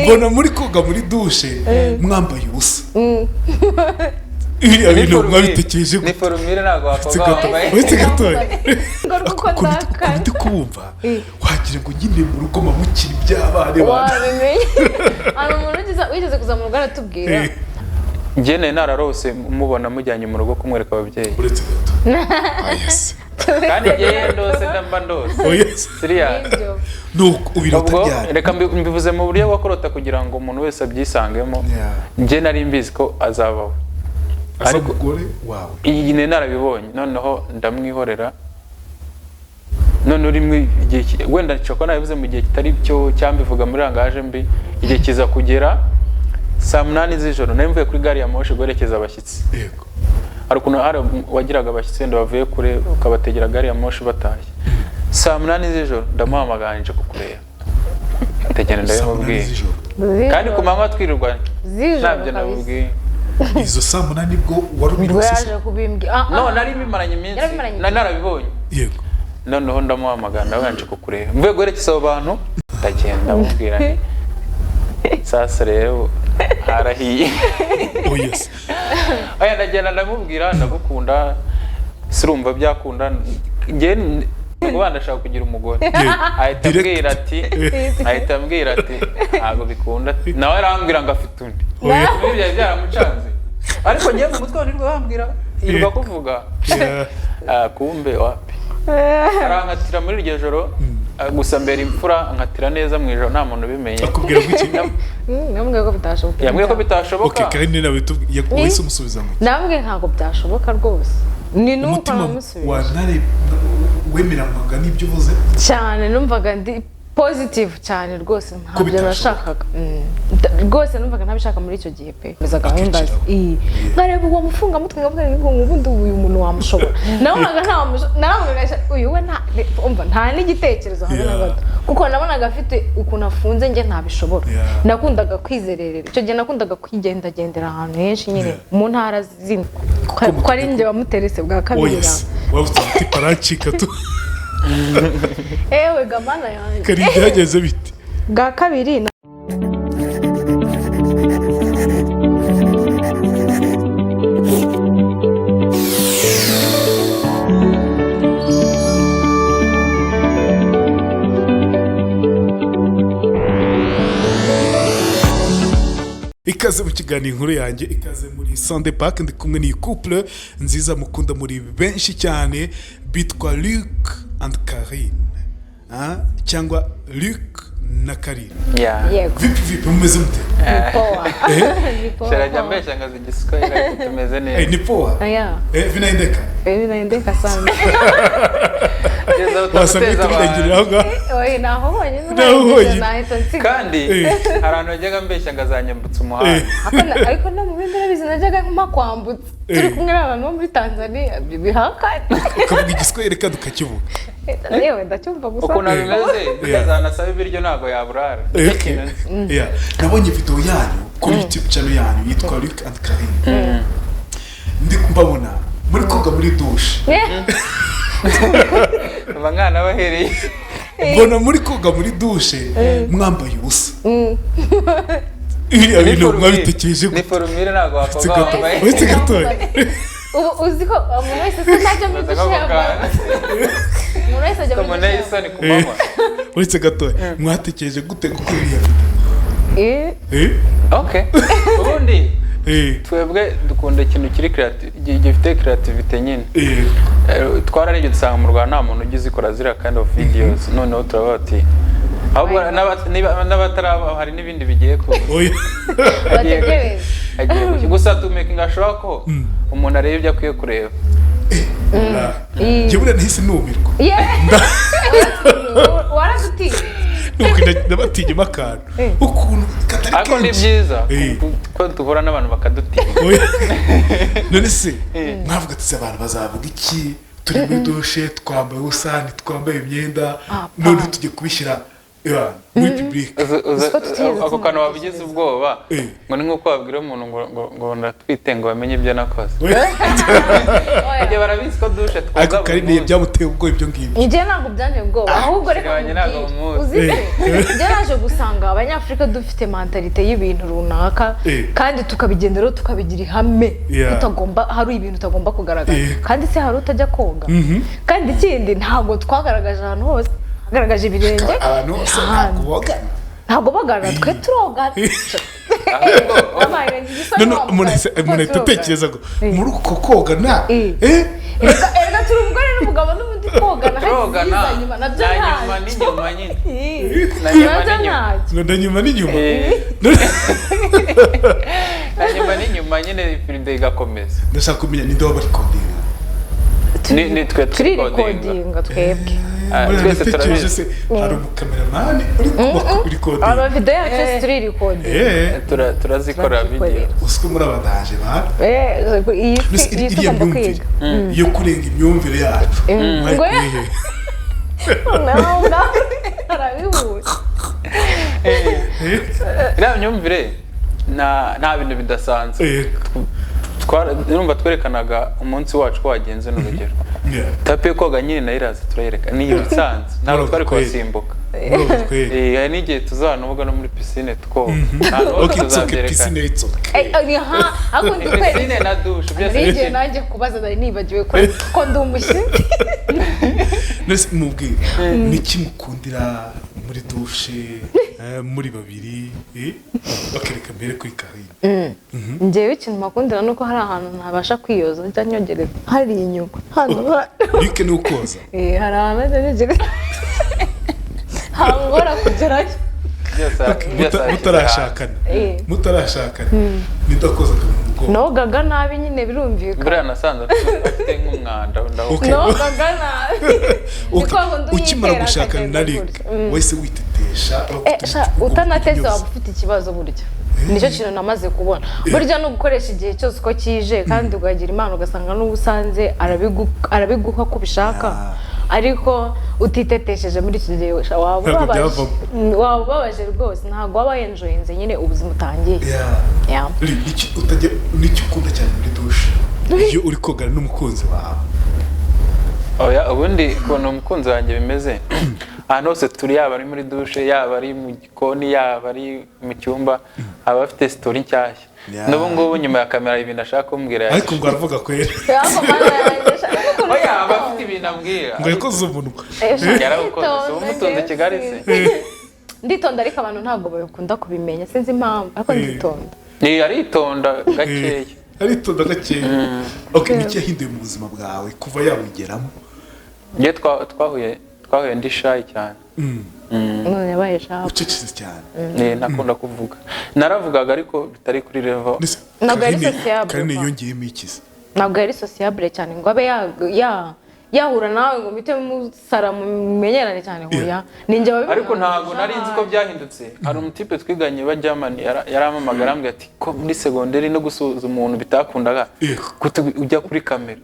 mbona muri koga muri dushe mwambaye ubusa ibintu mwabitekereje ni formule ntago wakoga wambaye ndi kubumva wagira ngo nyine mu rugo mamukira iby'abana wabimenye hano umuntu wigeze kuza mu rugo aratubwira njye nararose mubona mujyanye mu rugo kumwereka ababyeyi uretse gato kandi njye ndose ndamba ndose serious nuko ubirota byane reka mbivuze mu buryo bwakorota kugira ngo umuntu wese abyisangemo njye nari mbizi ko azabaho ariko gore wawe iyi ne narabibonye noneho ndamwihorera none uri mu gihe wenda ncoko nabivuze mu gihe kitari cyo cyambivuga muri rangaje mbi igihe kiza kugera saa 8 z'ijoro nari mvuye kuri gari ya moshi gwerekeza abashyitsi yego ariko wagiraga abashyitsi wenda bavuye kure ukabategera gari ya moshi batashye saa 8 z'ijoro ndamuhamaganje kukureba tegene ndabimubwiye kandi ku manywa twirirwa ntabyo nabubwiye izo saa 8 nibwo warubirose yaje kubimbya no nari bimaranye iminsi narabibonye yego noneho ndamuhamagara ndabanje kukureba mvuye gwerekeza abo bantu ndagenda mubwira nti sasa rero harahiye yes aya ndagenda ndamubwira ndagukunda sirumva byakunda nge ngo ndashaka kugira umugore ahita ambwira ati ntago bikunda nawe arambwira ngo afite undi ibyo byaramucanze ariko ngiye mu mutwe nirwo bambwira irwa kuvuga kumbe wapi arankatira muri iryo joro gusa mbere imfura nkatira neza mu ijoro nta muntu ubimenye akubwira ko iki namubwiye ko bitashoboka yambwiye ko bitashoboka okay kandi nawe wese umusubiza ngo namubwiye ntabwo byashoboka rwose ni nuko namusubiza wanare wemeramaga n'ibyo uvuze cyane numvaga ndi positive cyane rwose ntabyo nashakaga rwose numvaga ntabishaka muri icyo gihe pe meza gahunda nkareba uwo mufunga mutwe ngavuga ngo ubundi uyu muntu wamushobora nabonaga naramugaje uyu we nta n'igitekerezo habe na gato kuko nabonaga afite ukuntu afunze nge ntabishobora nakundaga kwizererera icyo gihe nakundaga kwigendagendera ahantu henshi nyine mu ntara zindi ko ari njye wamuterese bwa kabiri wavuze ati paracika tu ewe gamana yanjye kari byageze bite bwa kabiri ikaze mu kiganiro inkuru yanjye ikaze muri Sunday Park ndi kumwe ni couple nziza mukunda muri benshi cyane bitwa Luc and Karine cyangwa Luc na Karine vipi mumeze mute Sharajya mbesha ngazi Giswahili tumeze neza ni poa vinaendeka sana wasanga tubigira aho oyi naho bonyine kandi harantu yajyaga mbesha ngazanyambutsa umuhanda ariko no mu bindi nabizi najyaga makwambutsa turi kumwe n'abantu bo muri Tanzania bihakanye ukavuga Igiswahili kandi ukakivuga yewe ndacyumva gusa uko nabimeze yazanasaba ibiryo ntago yaburara nabonye video yanyu kuri YouTube channel yanyu yitwa Luc and Karine ndi kumbabona muri koga muri dushe abangana bahereye mbona muri koga muri dushe mwambaye ubusa ibintu mwabitekereje ni formule ntago wakoga wambaye uretse gato uzi ko umuntu wese sinajya muri dushe umuntu wese ajya muri dushe ni kumanywa uretse gato mwatekereje gute gukora okay ubundi twebwe dukunda ikintu kiri gifite creativity nyine twararije dusanga mu Rwanda nta muntu ugize ikora zira kind of videos noneho turabati ahubwo n'abataraba hari n'ibindi bigiye ko bategereje gusa to making ashobora ko umuntu areba ibyo akwiye kureba jye buriya nahise numirwa waradutiye nuko ndabatinyemo akantu ukuntu katari kenshi ariko ni byiza ko duhura n'abantu bakadutinya none se mwavuga ati abantu bazavuga iki turi muri dushe twambaye ubusa ntitwambaye imyenda none tujye kubishyira muri public ako kantu wabigize ubwoba ngo ni nkuko wabwira umuntu ngo ndatwite ngo bamenye ibyo nakoze igihe barabizi ko dushe twoga kari niye byamuteye ubwo ibyo ngibyo njye ntabwo byanteye ubwoba ahubwo reka uzite njye naje gusanga abanyafurika dufite mentalite y'ibintu runaka kandi tukabigenderaho tukabigira ihame tutagomba hari ibintu utagomba kugaragaza kandi se hari utajya koga kandi ikindi ntabwo twagaragaje ahantu hose agaragaje ibirenge ahantu hose ntabwo bagana twe turoga umuntu atekereza ngo muri uko koga erega turi umugore n'umugabo n'ubundi kogana nanyuma n'inyuma nyine nanyuma n'inyuma nanyuma n'inyuma nyine filime igakomeza ndashaka kumenya ninde wabarikodinga ni twe turikodinga twebwe twese turabizi hari umukameramani uri kodinga amavido yacu turirikodinga turazikora video usiko muri abadaje iyi tugomba kwiga yo kurenga imyumvire yacu iriya myumvire nta bintu bidasanzwe urumva twerekanaga umunsi wacu ko wagenze n'urugero tapi yo koga nyine nayo iraza turayereka ni ibisanzwe ntabwo twari kubasimbuka hari n'igihe tuzanavuga no muri pisine twoga pisine na dushe n'igihe nanjye kubaza nari nibagiwe ko ndi umushyitsi mubwire niki mukundira muri dushe muri babiri bakereka mbere kuri Karine njyewe ikintu makundira nuko hari ahantu ntabasha kwiyoza njya nyogereza hari inyuma hano bike ni ukoza hari ahantu njya nyogereza hangora kugerayo mutarashakana nidakozaga mu mugongo nogaga nabi nyine birumvikana buriya nasanze afite nk'umwanda nogaga nabi ukimara gushakana na Rick wese witetesha utanateze waba ufite ikibazo burya nicyo kintu namaze kubona burya no gukoresha igihe cyose uko kije kandi ugagira imana ugasanga n'ubusanze arabiguha ko ubishaka ariko utitetesheje muri iki gihe waba ubabaje rwose ntabwo waba yenjoyinze nyine ubuzima utangiye n'icyo ukunda cyane muri dushe iyo uri kogana n'umukunzi wawe ubundi ukuntu umukunzi wanjye bimeze ahantu hose turi yaba ari muri dushe yaba ari mu gikoni yaba ari mu cyumba aba afite sitori nshyashya n'ubu ngubu nyuma ya kamera ibintu ashaka kumbwira ariko ngo aravuga kwera aba afite ibintu ambwira ngo yakoze umunwa yarabukoze umutunze Kigali se nditonda ariko abantu ntabwo bakunda kubimenya sinzi impamvu ariko nditonda aritonda gakeya aritonda gakeya niki yahinduye mu buzima bwawe kuva yabugeramo njye twahuye ndi shy cyane none yabaye shy ucecetse cyane nakunda kuvuga naravugaga ariko bitari kuri level ntabwo yari sociable kandi yongeyemo ikizi ntabwo yari sociable cyane ngo abe yahura nawe ngo mpite musara mumenyerane cyane hoya ninjye wabivuga ariko ntabwo nari nzi ko byahindutse hari umutipe twiganye ba Germany yaramamagara ambwira ati ko muri segonderi no gusuza umuntu bitakundaga ujya kuri kamera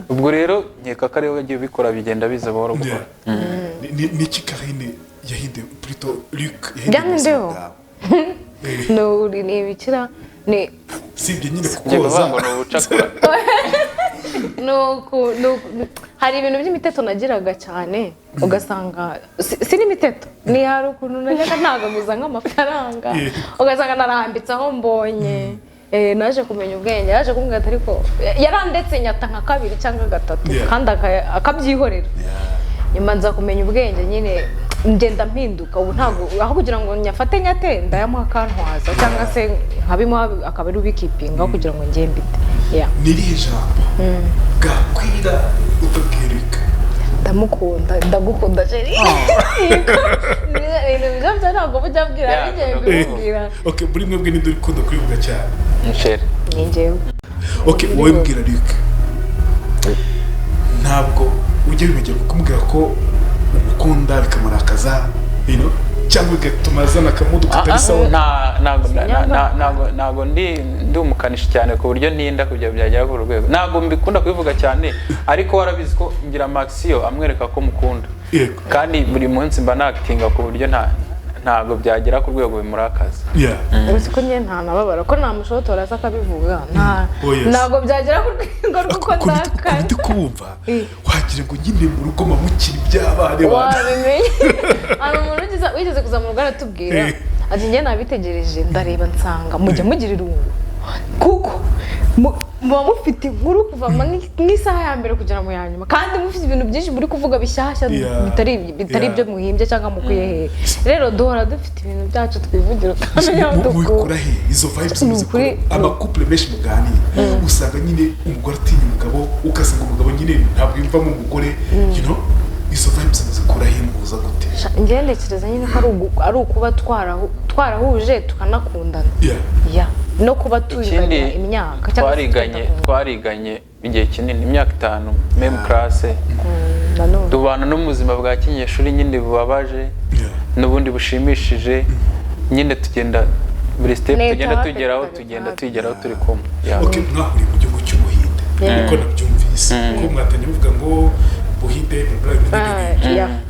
ubwo rero nkeka ko ariyo bagiye bikora bigenda biza buhoro buhoro niki Karine yahinduye plutôt Luc yahinduye no uri nibikira ni sibye nyine kukoza ngo no bucakura hari ibintu by'imiteto nagiraga cyane ugasanga si n'imiteto ni hari ukuntu najyaga ntagaguza nk'amafaranga ugasanga narambitse aho mbonye naje kumenya ubwenge yaje kumbwira ati ariko yarandetse nyata nka 2 cyangwa 3 kandi akabyihorera nyuma nza kumenya ubwenge nyine ngenda mpinduka ubu ntabwo aho kugira ngo nyafate nyate ndayamuha kantwaza cyangwa se nkabimuha akaba ari ubikipinga kugira ngo ngiye mbite nirihe jambo gakwira utubwirika ndagukunda jeri ibintu ntabwo bujya bwira bigiye bwira buri mwebwe ninde uri kunda kwivuga cyane Nshere ni njyewe wowe mbwira Rick ntabwo ujya bimugera kumubwira ko ukunda bikamurakaza cyangwa bigatuma azana akamudu katari sawa ntabwo ndi umukanishi cyane ku buryo ntinda kujya byagera ku rwego ntabwo mbikunda kubivuga cyane ariko warabizi ko ngira Maxio amwereka ko mukunda kandi buri munsi mba nakitinga ku buryo ntago byagera ku rwego bimurakaza uzi ko njye nta nababara ko namushotora asa akabivuga ntago byagera ku rwego rw'uko ndakaye ndi kubumva wagira ngo nyine mu rugo mamukiri by'abana wabimenye hari umuntu wigeze kuza mu rugo aratubwira ati njye nabitegereje ndareba nsanga mujya mugira irungu kuko muba mufite inkuru kuva nk'isaha ya mbere kugera mu ya nyuma kandi mufite ibintu byinshi muri kuvuga bishyashya bitari ibyo muhimbye cyangwa mukuye hehe rero duhora dufite ibintu byacu twivugira ukamenya aho mubikura he izo vibes muzikora amakouple menshi muganira usanga nyine umugore atinya umugabo ugasanga umugabo nyine ntabwo yumvamo umugore you know izo vibes muzikora he muza gute njye ntekereza nyine ko ari ukuba twarahuje tukanakundana no kuba tuyiganya imyaka twariganye igihe kinini imyaka 5 même classe tubana no mu buzima bwa kinyeshuri nyine bubabaje n'ubundi bushimishije nyine tugenda buri step tugenda tugeraho turi kumwe okay mwahuri mu gihugu cy'ubuhinde uko nabyumvise ko mwatanye muvuga ngo buhinde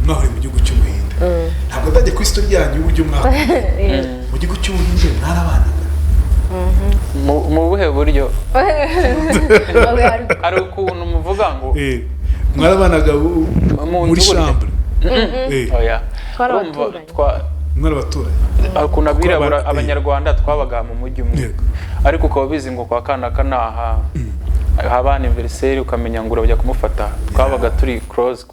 mwahuri mu gihugu cy'ubuhinde ntabwo ndajya ku history yanyu uburyo mwahuri mu gihugu cy'ubuhinde mwarabana mu buhe buryo hari ukuntu muvuga ngo mwarabanaga muri chambre oya mwarabaturanye ukuntu abirabura abanyarwanda twabaga mu mujyi umwe ariko ukaba bizi ngo kwa kana kanaha haba anniversaire ukamenya ngo urajya kumufata twabaga turi close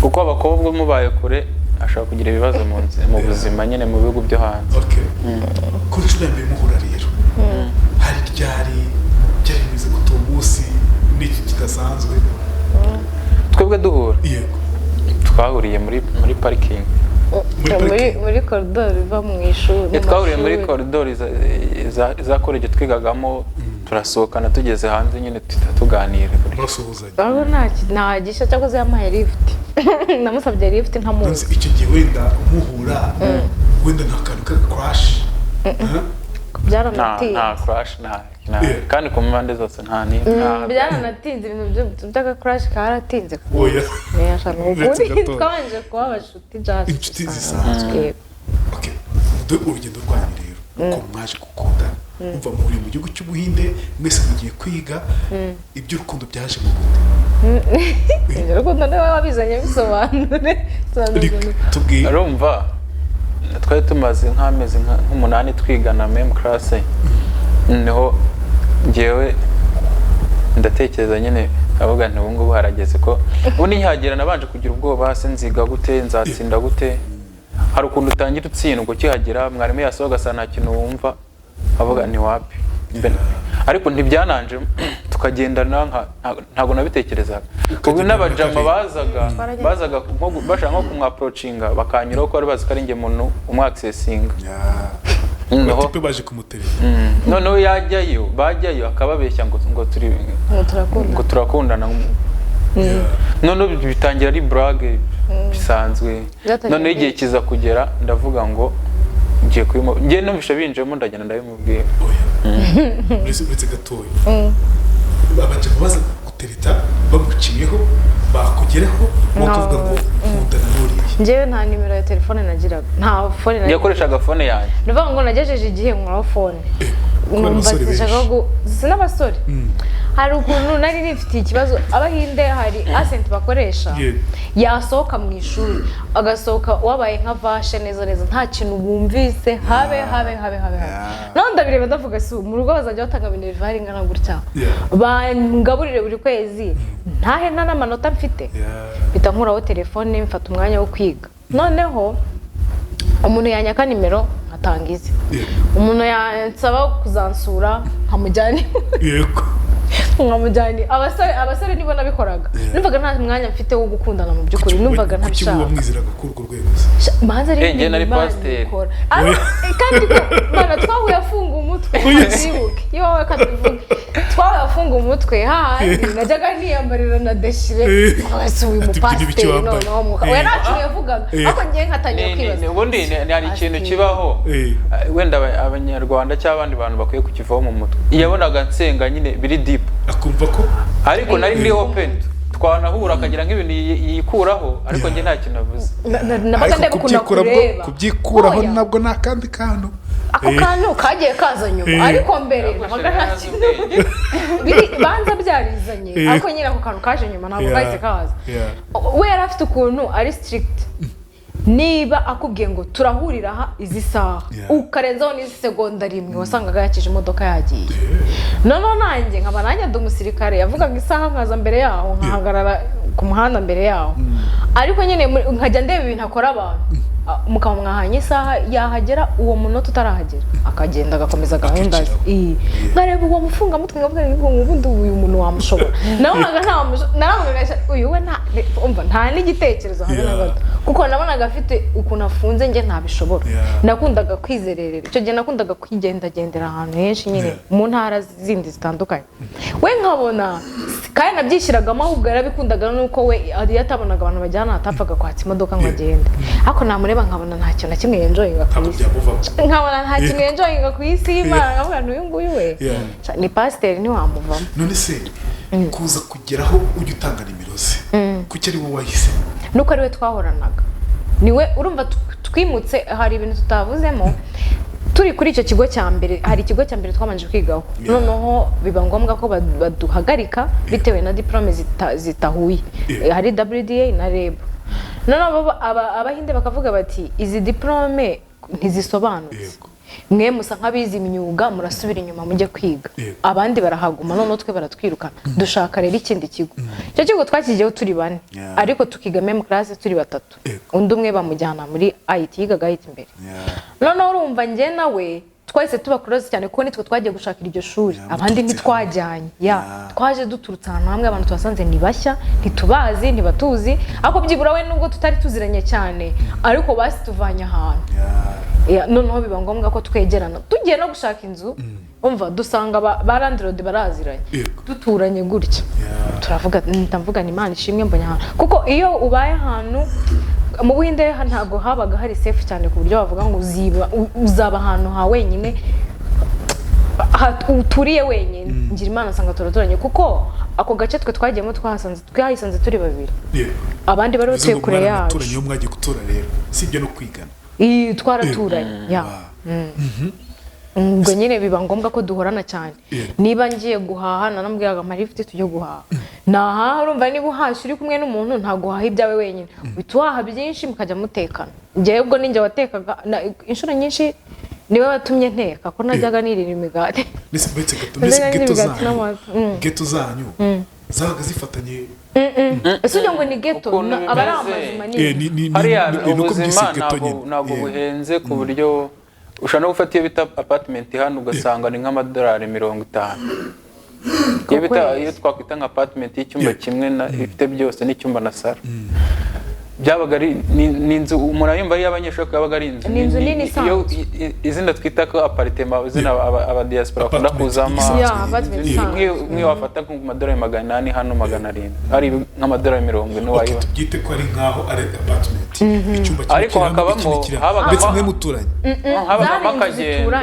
kuko abakobwa mubaye kure ashaka kugira ibibazo mu buzima nyine mu bihugu byo hanze kuri cyo mbere muhura rero hari ryari bimeze gutumbusi n'iki kidasanzwe twebwe duhura twahuriye muri parking muri corridor iva mu ishuri twahuriye muri corridor za college twigagamo turasohokana tugeze hanze nyine tuganira basuhuzanya nta gisha cyangwa se yampaye lift namusabye lift ntamuzi icyo gihe wenda muhura wenda nta kantu ka crash byaranatinze nta crash kandi ku mpande zose nta byaranatinze ibintu by'aka crash karatinze oya yashaka ukuri twanje kuba abashuti just inshuti zisanzwe okay urugendo rwanyu rero uko mwaje gukunda umva muri mu gihugu cy'ubuhinde mwese mugiye kwiga iby'urukundo byaje mu Burundi urukundo nawe wabizanye bisobanure tubwiye urumva twari tumaze nk'amezi nk'umunani twigana même classe niho ngewe ndatekereza nyine avuga nti ubungubu harageze ko ubundi nkihagera nabanje kugira ubwoba hasi nziga gute nzatsinda gute hari ukuntu utangira utsindwa ukihagera mwarimu yasohoga asa nta kintu wumva avuga ni wapi ariko ntibyananje tukagendana ntago nabitekerezaga ubwo n'abajama bazaga bashaka nko kumwaproachinga bakanyuraho ko bari bazi ko ari nge muntu umwaccessinga tipe baje kumuterera noneho bajyayo akababeshya ngo turakundana noneho bitangira ari blague bisanzwe noneho igihe kiza kugera ndavuga ngo ngiye numvisha binjemo ndagenda ndabimubwira uretse gatoya abaje baza gutereta baguciyeho bakugereho bakavuga ngo nkundana n'uriya njyewe nta nimero ya telefone nagiraga nta phone yakoreshaga phone yanjye ndavuga ngo nagejeje igihe nkora phone n'abasore hari ukuntu nari nifitiye ikibazo abahinde hari accent bakoresha yasohoka mu ishuri agasohoka wabaye nka vashe neza nta kintu bumvise habe none ndabireba ndavuga si mu rugo bazajya batanga minervari ingana gutya bangaburire buri kwezi ntahe nta n'amanota mfite bita nkuraho telefone mfata umwanya wo kwiga noneho umuntu yanyaka nimero nkatangiza umuntu yansaba kuzansura nkamujyana nkamujyana abasore nibo nabikoraga numvaga nta mwanya mfite wo gukundana mu by'ukuri numvaga ntabishaka kuki mwiziraga kuri urwo rwego manza ari nari pasteur kandi ko bana twahuye afunga umutwe ntibuke yowe katuvuge twahuye afunga umutwe hahandi najyaga niyambarira na deshire wese uyu mupasteur noneho muka we ntakintu yavugaga ariko ngiye nkatangiye kwibaza ubundi hari ikintu kibaho wenda abanyarwanda cyangwa abandi bantu bakwiye kukivaho mu mutwe yabonaga nsenga nyine biri deep akumva ko ariko nari ndi open twanahura akagira nk'ibintu yikuraho ariko njye nta kintu avuze nabaga ndeba ukuntu akureba kubyikuraho nabwo ni akandi kantu ako kantu kagiye kaza nyuma ariko mbere nabaga nta kintu banza byarizanye ariko nyine ako kantu kaje nyuma ntabwo kahise kaza we yari afite ukuntu ari strict niba akubwiye ngo turahurira aha izi saha ukarenzaho n'izi segonda rimwe wasangaga yakije imodoka yagiye noneho nanjye nkaba nanjye ndi umusirikare yavugaga isaha nkaza mbere yaho nkahagarara ku muhanda mbere yaho ariko nyine nkajya ndeba ibintu akora abantu mukaba mwahanye isaha yahagera uwo munota utarahagera akagenda agakomeza gahunda ze nkareba uwo mufunga mutwe ngavuga ngo ubundi uyu muntu wamushobora nabonaga uyu we nta n'igitekerezo hamwe na gato kuko nabonaga afite ukuntu afunze njye ntabishobora nakundaga kwizererera icyo gihe nakundaga kwigendagendera ahantu henshi nyine mu ntara zindi zitandukanye we nkabona kandi nabyishyiragamo ahubwo yarabikundaga nuko we yatabonaga abantu bajyana atapfaga kwatsa imodoka ngo agende ariko namureba nkabona nta kintu na kimwe yenjoyinga ku isi nkabona nta kintu yenjoyinga ku isi y'Imana nkavuga n'uyu nguyu we ni pasiteri ntiwamuvamo none se kuza kugeraho ujya utanga nimero ze kuki ari wowe wahise nuko ari we twahoranaga niwe urumva twimutse hari ibintu tutavuzemo turi kuri icyo kigo cya mbere hari ikigo cya mbere twamanje kwigaho noneho biba ngombwa ko baduhagarika bitewe na diplome zitahuye hari WDA na REB noneho abahinde bakavuga bati izi diplome ntizisobanutse mwe musa nk'abize imyuga murasubira inyuma mujye kwiga abandi barahaguma noneho twe baratwirukana dushaka rero ikindi kigo icyo kigo twakigiyeho turi 4 ariko tukiga meme class turi 3 undi umwe bamujyana muri IT yigaga IT imbere noneho urumva njye nawe twahise tuba close cyane kuko nitwe twagiye gushakira iryo shuri abandi ntitwajyanye twaje duturutse ahantu hamwe abantu twasanze ni bashya ntitubazi ntibatuzi ariko byibura we nubwo tutari tuziranye cyane ariko basi tuvanye ahantu noneho biba ngombwa ko twegerana tugiye no gushaka inzu umva dusanga ba landlord baraziranye duturanye gutya turavuga ndavuga ni Imana ishimwe mbonye ahantu kuko iyo ubaye ahantu mu Buhinde ntabwo habaga hari safe cyane ku buryo bavuga ngo uzaba ahantu ha wenyine uturiye wenyine ngira Imana nsanga turaturanye kuko ako gace twe twagiyemo twahisanze turi 2 abandi bari batuye kure yacu turanye mwagiye gutura rero sibyo no kwigana twaraturanye ngo nyine biba ngombwa ko duhorana cyane niba ngiye guhaha nanambwiraga marifite tujye guhaha naha urumva niba uhashye uri kumwe n'umuntu ntago uhaha ibyawe wenyine bituhaha byinshi mukajya mutekana njyewe ubwo ninjye watekaga inshuro nyinshi niwe watumye nteka ko najyaga nirira imigati geto zanyu zabaga zifatanye ese ujya ngo ni geto aba ari amazu manini hariya ubuzima ntabwo buhenze ku buryo ushobora no gufata iyo bita apartment hano ugasanga ni nk'amadolari 50 iyo twakwita nka apartment y'icyumba kimwe ifite byose n'icyumba na saro byabaga ari n'inzu umuntu ayumva ari abanyeshuri yabaga ari inzu nini iyo izina twita ko apartment izina aba diaspora bakunda kuzama nk'iyo wafata nk'amadolari 800 hano 700 hari nk'amadolari 40 wayiba tubyite ko ari nkaho ari apartment icyumba kimwe ariko hakabamo ndetse mwe muturanye habamo akagendo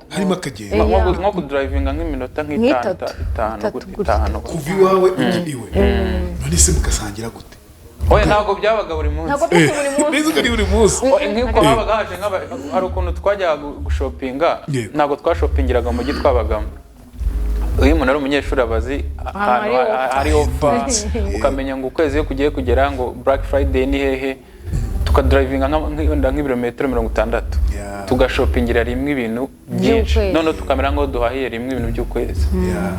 harimo akagendo nko kudrivinga nk'iminota nk'itanu kuva iwawe ujya iwe none se mugasangira gute oya ntabwo byabaga buri munsi buri munsi nk'uko habaga haje hari ukuntu twajyaga gushopinga ntabwo twashopingiraga mu mujyi twabagamo iyo umuntu ari umunyeshuri abazi ahantu hari offer ukamenya ngo ukwezi kugiye kugera ngo Black Friday ni hehe tukadrivinga nk'ibirometero 60 tugashopingira rimwe ibintu byinshi none tukamera ngo duhahiye rimwe ibintu by'ukwezi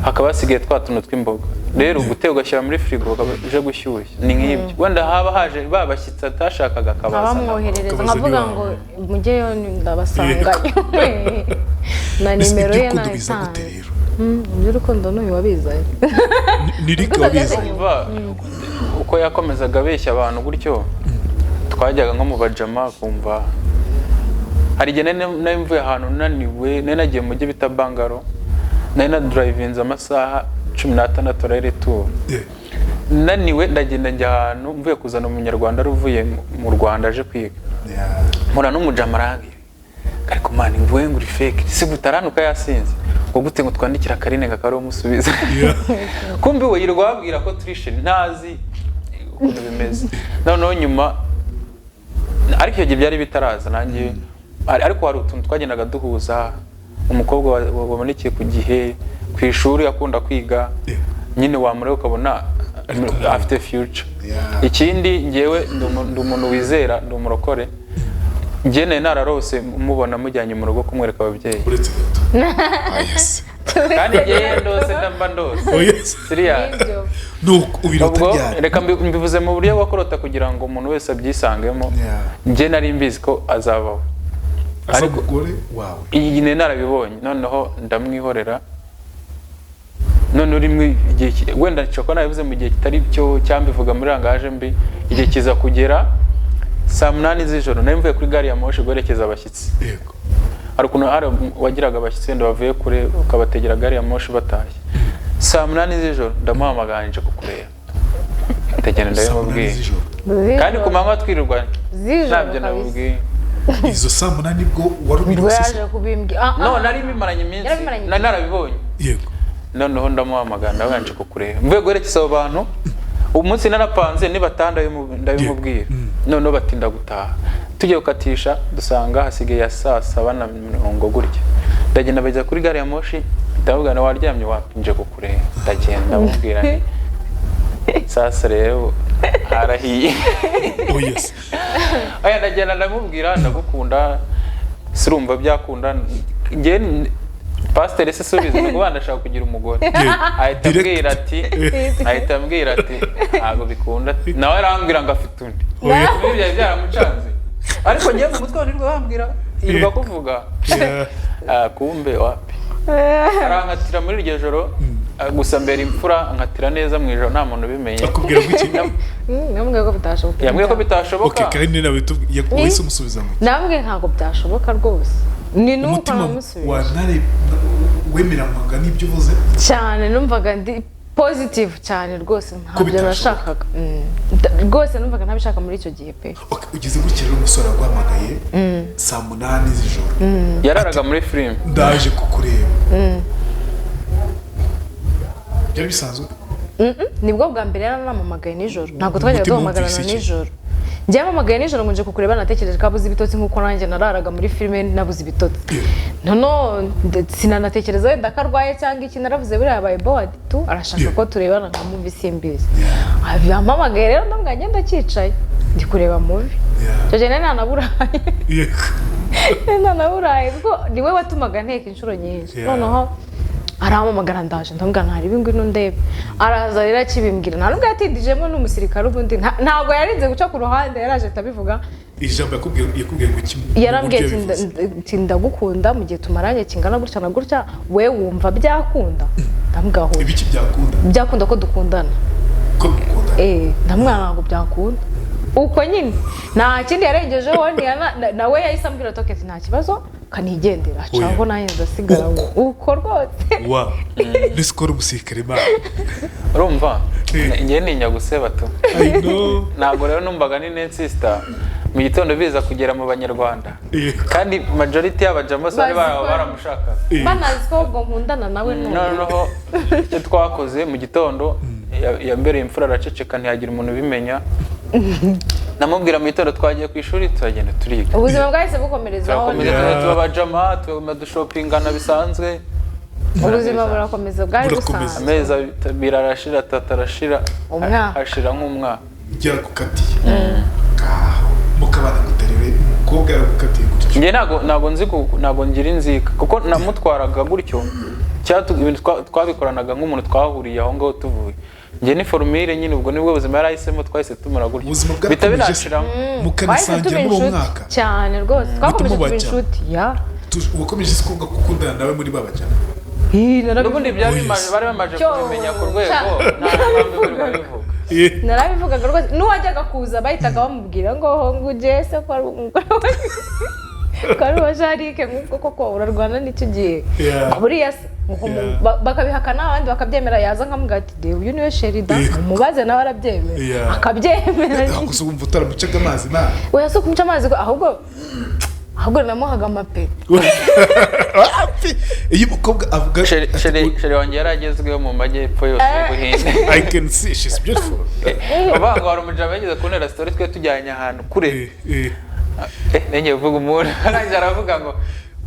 hakaba hasigaye twatuntu tw'imboga rero guteye ugashyira muri frigo uje gushyushya ni nk'ibyo wenda haba haje babashyitsa atashakaga akabaza abamwoherereza nkavuga ngo mujyeyo ndabasangayo na nimero ye nayitanze by'urukundo n'uyu wabizaye nirika wabizaye uko yakomezaga abeshya abantu gutyo twajyaga nko mu bajama kumva hari igihe nari mvuye ahantu naniwe nari nagiye mu mujyi bita Bangaro nari na drivinze amasaha 16 rero tour naniwe ndagenda njya ahantu mvuye kuzana umunyarwanda ruvuye mu Rwanda aje kwiga mpora n'umujama arangira ariko mani mvuye nguri fake si butaranuka yasinze ngo gute ngo twandikira Karine ngakari umusubiza kumbi we yirwabwira ko trishe ntazi ukuntu bimeze noneho nyuma ariko icyo gihe byari bitaraza nanjye ariko hari utuntu twagendaga duhuza umukobwa wabonekeye ku gihe ku ishuri akunda kwiga nyine wamureba ukabona afite future ikindi ngewe ndi umuntu wizera ndi umurokore njye nararose mubona mujyanye mu rugo kumwereka ababyeyi kandi ngewe ndose ndamba ndose serious ubwo reka mbivuze mu buryo bwakorota kugira ngo umuntu wese abyisangemo njye nari mbizi ko azabaho ariko gore wawe iyi ne narabibonye noneho ndamwihorera none uri mu gihe wenda cyo nabivuze mu gihe kitari cyo cyambivuga muri rangaje mbi igihe kiza kugera saa 8 z'ijoro nari mvuye kuri gari ya moshi gwerekeza abashyitsi yego ariko wagiraga abashyitsi wenda bavuye kure ukabategera gari ya moshi batashye saa 8 z'ijoro ndamuhamaganje kukureba ndagenda ndabimubwiye kandi ku manywa twirirwa ntabyo nabubwiye izo saa 8 nibwo warubirose no nari bimaranye iminsi narabibonye yego noneho ndamuhamagara ndabanje kukureba mvuye gwerekeza abo bantu umunsi narapanze nibatanda ndabimubwira noneho batinda gutaha tugiye gukatisha dusanga hasigaye ya saa 7:40 gutya ndagenda bajya kuri gari ya moshi ndabugana waryamye wapinje kukureba ndagenda mubwira nti sasa rero harahiye yes aya ndagenda ndamubwira ndagukunda sirumva byakunda nge pastor ese subiza ngo bandashaka kugira umugore ahita ambwira ati ntago bikunda nawe arambwira ngo afite undi byari byaramucanze ariko ngiye mu mutwe nirwo bambwira irwa kuvuga kumbe wapi arankatira muri iryo joro gusa mbere imfura nkatira neza mu ijoro nta muntu ubimenye akubwira ko iki namubwiye ko bitashoboka yambwiye ko bitashoboka okay kandi nawe wese umusubiza mu namubwiye ntago byashoboka rwose ni nuko namusubiza wanare wemeramaga n'ibyo uvuze cyane numvaga ndi positive cyane rwose ntabyo nashakaga rwose numvaga ntabishaka muri icyo gihe pe ugeze gutya rero umusore agwamagaye saa 8 z'ijoro yararaga muri film ndaje kukureba byari bisanzwe nibwo bwa mbere yaranamamagaye nijoro ntabwo twajyaga duhamagarana nijoro njye mpamagaye nijoro ngo nje kukureba natekereje ko abuze ibitotsi nk'uko nanjye nararaga muri filime nabuze ibitotsi noneho sinanatekereza wenda ko arwaye cyangwa iki naravuze buriya yabaye bored tu arashaka ko turebana nka movie simbizi yampamagaye rero ndabwo ngenda cyicaye ndi kureba movie icyo gihe ntanaburaye ntanaburaye kuko niwe watumaga nteka inshuro nyinshi noneho arampamagara ndaje ndambwira ntari ngwino ndebe araza rero akibimbwira nta nubwo yatindijemo n'umusirikare ubundi ntabwo yarinze guca ku ruhande yaraje atabivuga ijambo yakubwiye ngo kimwe yarambwiye ati ndagukunda mu gihe tumaranye kingana gutya na gutya we wumva byakunda ndambwaho ibiki byakunda ko dukundana ndamwana ntabwo byakunda uko nyine nta kindi yarengejeho nawe yahise ambwira ati nta kibazo kanigendera cyangwa nanjye ndasigara uko rwose wa nisikora umusirikare ma urumva ngiye ninya guseba tu ntabwo rero numvaga ni ne sister mu gitondo biza kugera mu banyarwanda kandi majority y'abajama bari baramushaka banazi ko ubwo nkundana nawe noneho icyo twakoze mu gitondo yambereye imfura araceceka ntiyagira umuntu ubimenya namubwira mu gitondo twagiye ku ishuri turagenda turiga ubuzima bwahise bukomerezaho tubabajama dushopingana bisanzwe ubuzima burakomeza bwari busanzwe amezi birarashira tatarashira hashira nk'umwaka byagukatiye mukabana guterewe umukobwa yaragukatiye gutyo njye ntago ngira inzika kuko namutwaraga gutyo twabikoranaga nk'umuntu twahuriye aho ngaho tuvuye njye ni formule nyine ubwo nibwo buzima yarahisemo twahise tumura gutyo bita binashiramo mukanasangira muri uwo mwaka cyane rwose twakomeje kuba inshuti wakomeje sikubwa gukundana nawe muri babajana n'ubundi bari bamaje kubimenya ku rwego narabivugaga rwose n'uwajyaga kuza bahitaga bamubwira ngo ujye se ko ari uwajarike nk'ubwo koko urarwana n'icyo gihe buriya bakabihakana abandi bakabyemera yaza nkamubwira ati de uyu niwe Sherida umubaze nawe arabyemera akabyemera gusa wumva utaramucaga amazi nawe oya si ukumuca amazi ahubwo namuhaga amapeti iyo umukobwa avuga sheri wanjye yaragezweho mu majyepfo yose y'ubuhinde I can see she's beautiful abanga wari umujama yageze kuntera story twe tujyanye ahantu kure nenye uvuga umuntu arangije aravuga ngo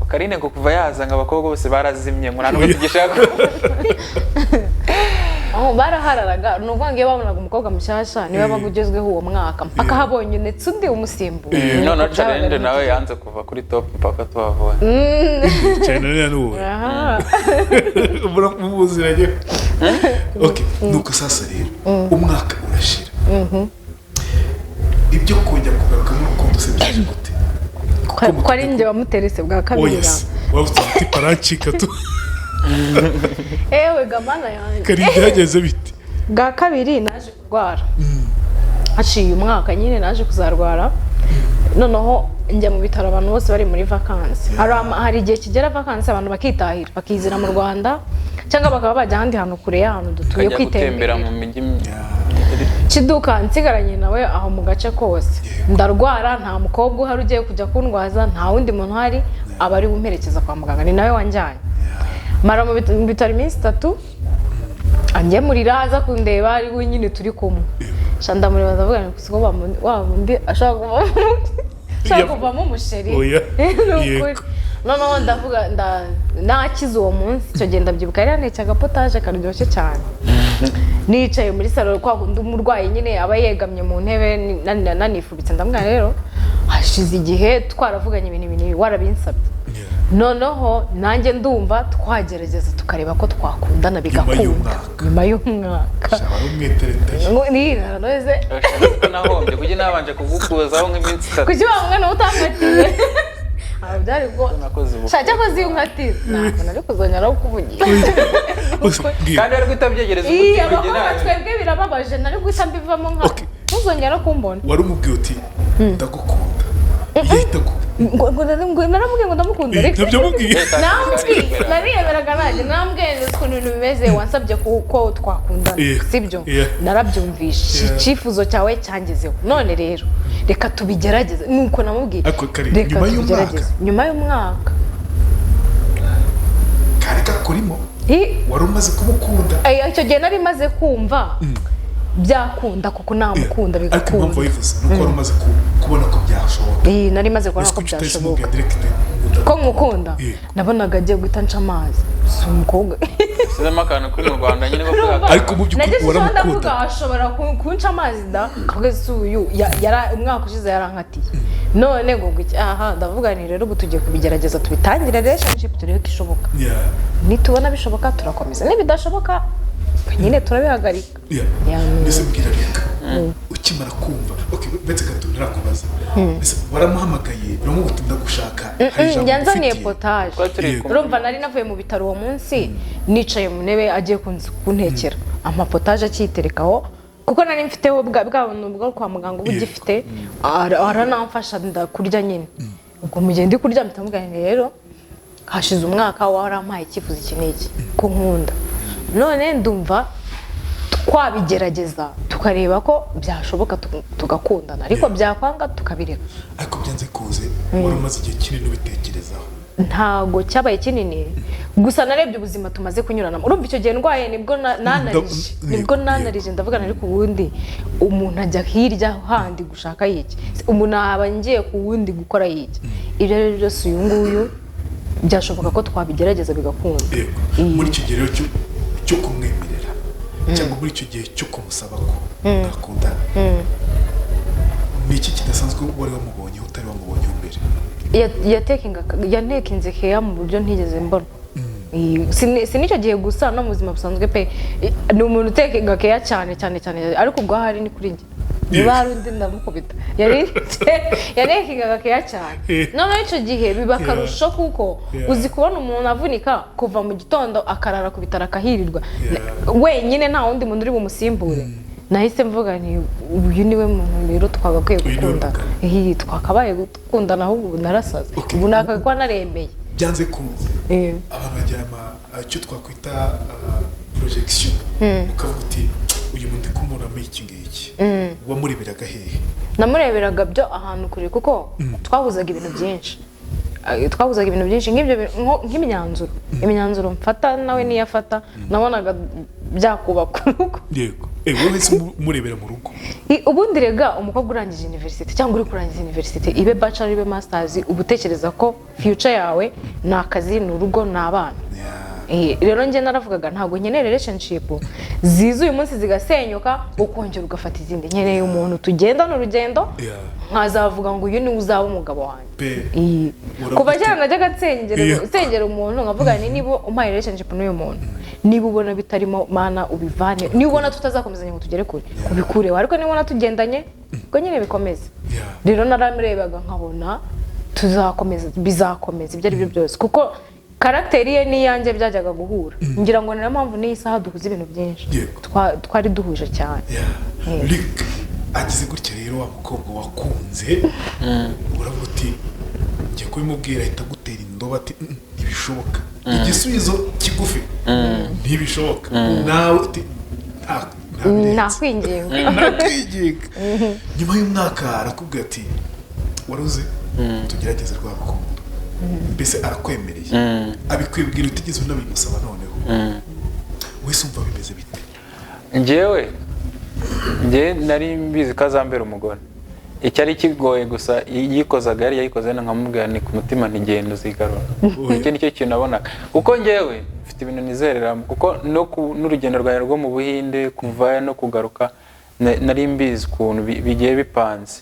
Karine ngo kuva yaza ngo abakobwa bose barazimye ngo ntabwo tugishaka barahararaga nuvuga ngo babonaga umukobwa mushyashya niwe bagugezweho uwo mwaka mpaka habonye ndetse undi umusimbu none challenge nawe yanze kuva kuri top mpaka tuhavona cyane n'uwo ubuziranye okay nuko sasa rero umwaka urashira ibyo kujya kugaruka mu rukundo se byaje gute ko ari njye wamuterese bwa kabiri wabutse ati parancika tu ewe gamana yanjye kari byageze biti bwa kabiri naje kurwara haciye umwaka nyine naje kuzarwara noneho njya mu bitaro abantu bose bari muri vacances hari igihe kigera vacances abantu bakitahira bakizira mu Rwanda cyangwa bakaba bajya ahandi hantu kure y'ahantu dutuye kwitembera mu mijyi Kiduka nsigaranye nawe aho mu gace kose ndarwara nta mukobwa uhari ugiye kujya kundwaza nta wundi muntu hari abari bumperekeza kwa muganga ni nawe wanjyanye mara mu bitaro iminsi 3 angemurira aza kundeba ari we nyine turi kumwe shanda muri bazavuga ngo siko bambi ashaka kuvamo umusheri noneho ndavuga nakize uwo munsi icyo genda byibuka yari yanecyaga potage karyoshye cyane nicaye muri salon kwa gundi umurwayi nyine aba yegamye mu ntebe nanifubitse ndamwana rero hashize igihe twaravuganye ibintu warabinsabye noneho nanjye ndumva twagerageza tukareba ko twakundana bigakunda nyuma y'umwaka Wamwitereteye noze nahombye kugira nabanje kugukuzaho nk'iminsi 3 kuki wa mwana utamatiye byari bwo shaka ko zinkatira ntabwo nari kuzongera kuvugira kandi ari gutabyegereza umutima twebwe birababaje nari guhita mbivamo nka ntuzongera kumbona wari umubwiye uti ndagukunda ngo naramubwiye ngo ndamukunda reka ntabyo mubwiye nariyemeraga nanjye nambwiye ukuntu ibintu bimeze wansabye ko twakundana sibyo narabyumvishe icyifuzo cyawe cyangezeho none rero reka tubigerageze nuko namubwiye reka tubigerageze nyuma y'umwaka kare kakurimo wari umaze kumukunda icyo gihe nari maze kumva byakunda kuko namukunda bigakunda ariko mpamvu yifuza nuko wari umaze kubona ko byashoboka nari maze kubona ko byashoboka ko mukunda nabonaga agiye guhita nca amazi si umukobwa sinema akantu kuri mu Rwanda nyine ko ariko mu by'ukuri waramukunda ashobora kunca amazi da kugeza uyu umwaka ushize yarankatiye none ngo aha ndavuga ni rero ubu tugiye kubigerageza tubitangire relationship turebe ko ishoboka nitubona bishoboka turakomeza nibidashoboka nyine turabihagarika mbese mbwira reka ukimara kumva mbese gato narakubaza mbese waramuhamagaye uramubwira ndagushaka yanzaniye potage urumva nari navuye mu bitaro uwo munsi nicaye mu ntebe agiye kuntekera amapotage akiyiterekaho kuko nari mfiteho bwa buntu bwo kwa muganga ubu gifite aranamfasha ndakurya nyine ubwo mu gihe ndi kurya mpita rero hashize umwaka warampaye icyifuzo iki n'iki ko nkunda none ndumva twabigerageza tukareba ko byashoboka tugakundana ariko byakwanga tukabireka ariko byanze kuze wari umaze igihe kinini ubitekerezaho ntago cyabaye kinini gusa narebye ubuzima tumaze kunyuranamo urumva icyo gihe ndwaye nibwo nanarije ndavugana ariko ubundi umuntu ajya hirya handi gushaka yiki umuntu aba ngiye ku wundi gukora yiki ibyo rero byose uyu nguyu byashoboka ko twabigerageza bigakunda muri icyo gihe cyo kumwemerera cyangwa muri icyo gihe cyo kumusaba ko bakundana ni iki kidasanzwe wari wamubonye utari wamubonye mbere yatekinze keya mu buryo ntigeze mbona si n'icyo gihe gusa no mu buzima busanzwe pe ni umuntu utekinga keya cyane cyane cyane ariko ubwo hari ni kuri njye niba hari undi ndamukubita yarekingaga keya cyane noneho icyo gihe biba akarusho kuko uzi kubona umuntu avunika kuva mu gitondo akarara ku bitaro akahirirwa wenyine nta wundi muntu uri bumusimbure nahise mvuga nti uyu niwe muntu rero twagakwiye gukundana twakabaye gukundana ahubwo ubu narasaze ubu nakakwa narembeye byanze kuze abantu bagira icyo twakwita projection ukavuga uti uyu muntu kumuramo iki ngiki wamureberaga hehe namureberaga byo ahantu kure kuko twahuzaga ibintu byinshi twabuzaga ibintu byinshi nk'ibyo nk'imyanzuro mfata nawe niyo afata nabonaga byakubaka urugo. Yego wowe se murebera mu rugo ubundi rega umukobwa urangije university cyangwa uri kurangiza university ibe bachelor ibe masters ubutekereza ko future yawe ni akazi ni urugo n'abana. Rero njye naravugaga ntabwo nkeneye relationship ziza uyu munsi zigasenyuka ukongera ugafata izindi. Nkeneye umuntu tugendana urugendo nkazavuga ngo uyu ni uzaba umugabo wanjye. Kuva cyane najyaga nsengera umuntu nkavuga ni niba umpaye relationship n'uyu muntu niba ubona bitarimo mana ubivane niba ubona tutazakomezanya ngo tugere kure ubikureho ariko niba ubona tugendanye ngo nyine bikomeze. Rero naramurebaga nkabona tuzakomeza bizakomeza ibyo ari byo byose kuko karakteri ye niyanjye byajyaga guhura. Ngira ngo ni mpamvu ni isaha duhuza ibintu byinshi twari duhuje cyane. Luc agize gutya rero wa mukobwa wakunze uravuga uti ngiye kubimubwira ahita gutera indobo ati ntibishoboka. Igisubizo kigufi ntibishoboka nawe uti nakwinginga nyuma y'umwaka arakubwira ati waruze tugerageze rwa rukundo mbese arakwemereye abikwibwira utigeze unabimusaba noneho wese umva bimeze bite? Njye nari mbizi ko azambera umugore. Icyari kigoye gusa yikozaga yari yayikoze nkamubwira ni ku mutima ntigenda uzigarura. Icyo nicyo kintu nabonaga kuko njyewe mfite ibintu nizerera kuko n'urugendo rwawe rwo mu Buhinde kuva no kugaruka nari mbizi ukuntu bigiye bipanze.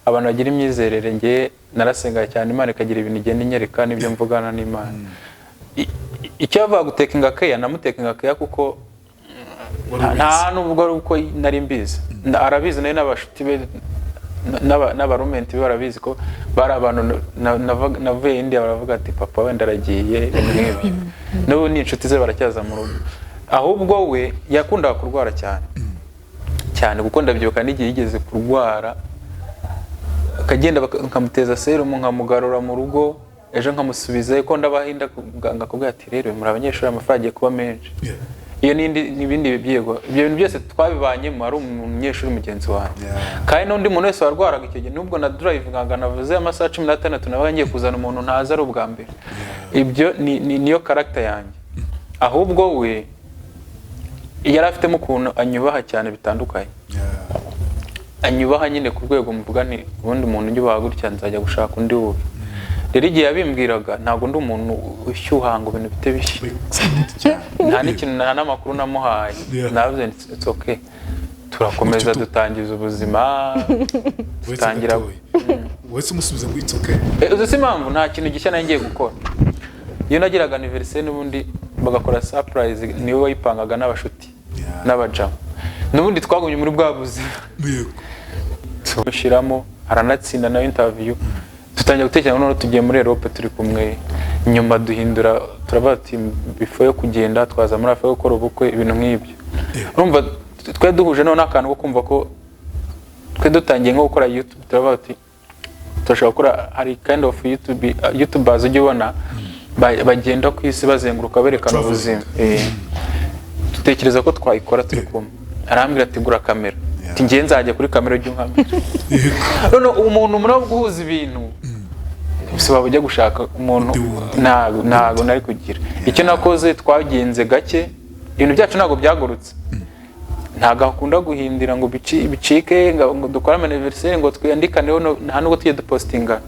Abantu bagira imyizerere njye narasenga cyane Imana ikagira ibintu igenda inyereka n'ibyo mvugana n'Imana. Icyo bavuga gutekinga keya namutekinga keya kuko nta nubwo ari uko nari mbizi. Arabizi nayo n'abashuti be n'abarumenti be barabizi ko bari abantu navuye India baravuga ati papa wenda aragiye n'ibyo. N'ubu ni inshuti ze baracyaza mu rugo. Ahubwo we yakundaga kurwara cyane kuko ndabyibuka n'igihe yigeze kurwara akagenda bakamuteza serumu nkamugarura mu rugo ejo nkamusubiza ko ndabahinda kuganga kubwira ati rero muri abanyeshuri amafaranga agiye kuba menshi. Iyo n'ibindi byego ibyo bintu byose twabibanyemo ari umunyeshuri mugenzi wanjye kandi n'undi muntu wese warwaraga icyo gihe nubwo na drive nganga navuze amasaha 16 nabaye ngiye kuzana umuntu ntaza ari ubwa mbere. Ibyo niyo character yanjye. Ahubwo we yari afitemo ukuntu anyubaha cyane bitandukanye. Anyubaha nyine ku rwego mvuga ni ubundi umuntu nyubaha gutya nzajya gushaka undi wuwe. Rero igihe yabimbwiraga ntabwo ndi umuntu ushyuha ngo ibintu bite bishye nta n'ikintu nta n'amakuru namuhaye. Navuze it's okay turakomeza dutangiza ubuzima dutangira wese umusubiza ngo it's okay. Uzi impamvu nta kintu gishya ngiye gukora. Iyo nagiraga anniversaire n'ubundi bagakora surprise niwe wayipangaga n'abashuti n'abajama n'ubundi twagumye muri bwa buzima tubishiramo aranatsinda na interview tutangiye gutekereza none tugiye muri Europe turi kumwe nyuma duhindura turabati before yo kugenda twaza muri Afrika gukora ubukwe ibintu nk'ibyo. Urumva twe duhuje none akantu ko kumva ko twe dutangiye nko gukora YouTube turabati turashaka gukora hari kind of YouTubers ujye ubona bagenda ku isi bazenguruka berekana ubuzima. Dutekereza ko twayikora turi kumwe. Arambwira ati gura kamera ati ngiye nzajya kuri kamera y'umwami. None umuntu muri guhuza ibintu bisaba ujya gushaka umuntu ntago nari kugira. Icyo nakoze twagenze gake ibintu byacu ntago byagurutse. Ntago akunda guhindira ngo bicike ngo dukora anniversaire ngo twiyandikaneho nta nubwo tugiye dupostinga.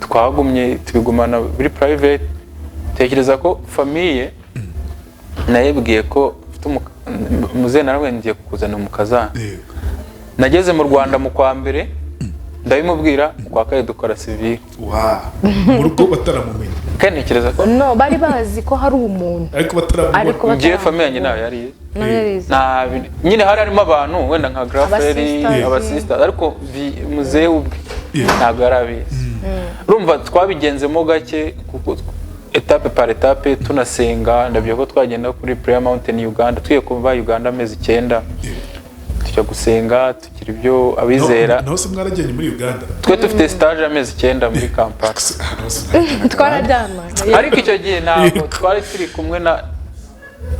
Twagumye tubigumana biri private. Tekereza ko famille nayebwiye ko muze nawe ngiye kukuzana umukazana. Nageze mu Rwanda mu kwa mbere ndabimubwira kwa kaye dukora civil. Mu rugo bataramumenye. Kandi ntekereza ko no bari bazi ko hari umuntu ariko bataramumenye. Ngiye famille yanjye nayo yari nyine hari harimo abantu wenda nka graferi abasista ariko muze ubwe ntago yarabizi. Urumva twabigenzemo gake kuko etape par etape tunasenga ndabyo ko twagenda kuri Prayer Mountain Uganda tugiye kuva Uganda amezi 9 tujya gusenga tugira ibyo abizera. No se mwaragenda muri Uganda twe dufite stage amezi 9 muri campus twarajyana ariko icyo gihe ntabwo twari turi kumwe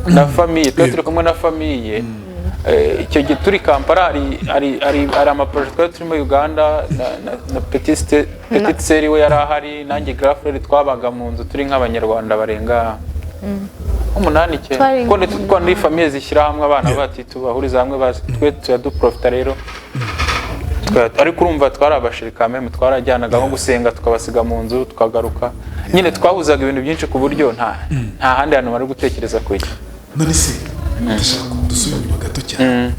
na famille turi kumwe na famille icyo gihe turi Kampala hari amaproject twari turimo Uganda na Petite Seri we yari ahari nanjye Grafre twabaga mu nzu turi nk'abanyarwanda barenga umunani kuko ni famille zishyira hamwe abana bati tubahuriza hamwe twe tuyaduprofita rero ariko urumva twarabashirika meme twarajyanaga nko gusenga tukabasiga mu nzu tukagaruka nyine twahuzaga ibintu byinshi ku buryo nta handi hantu bari gutekereza kujya none se ndashaka dusubira inyuma gato cyane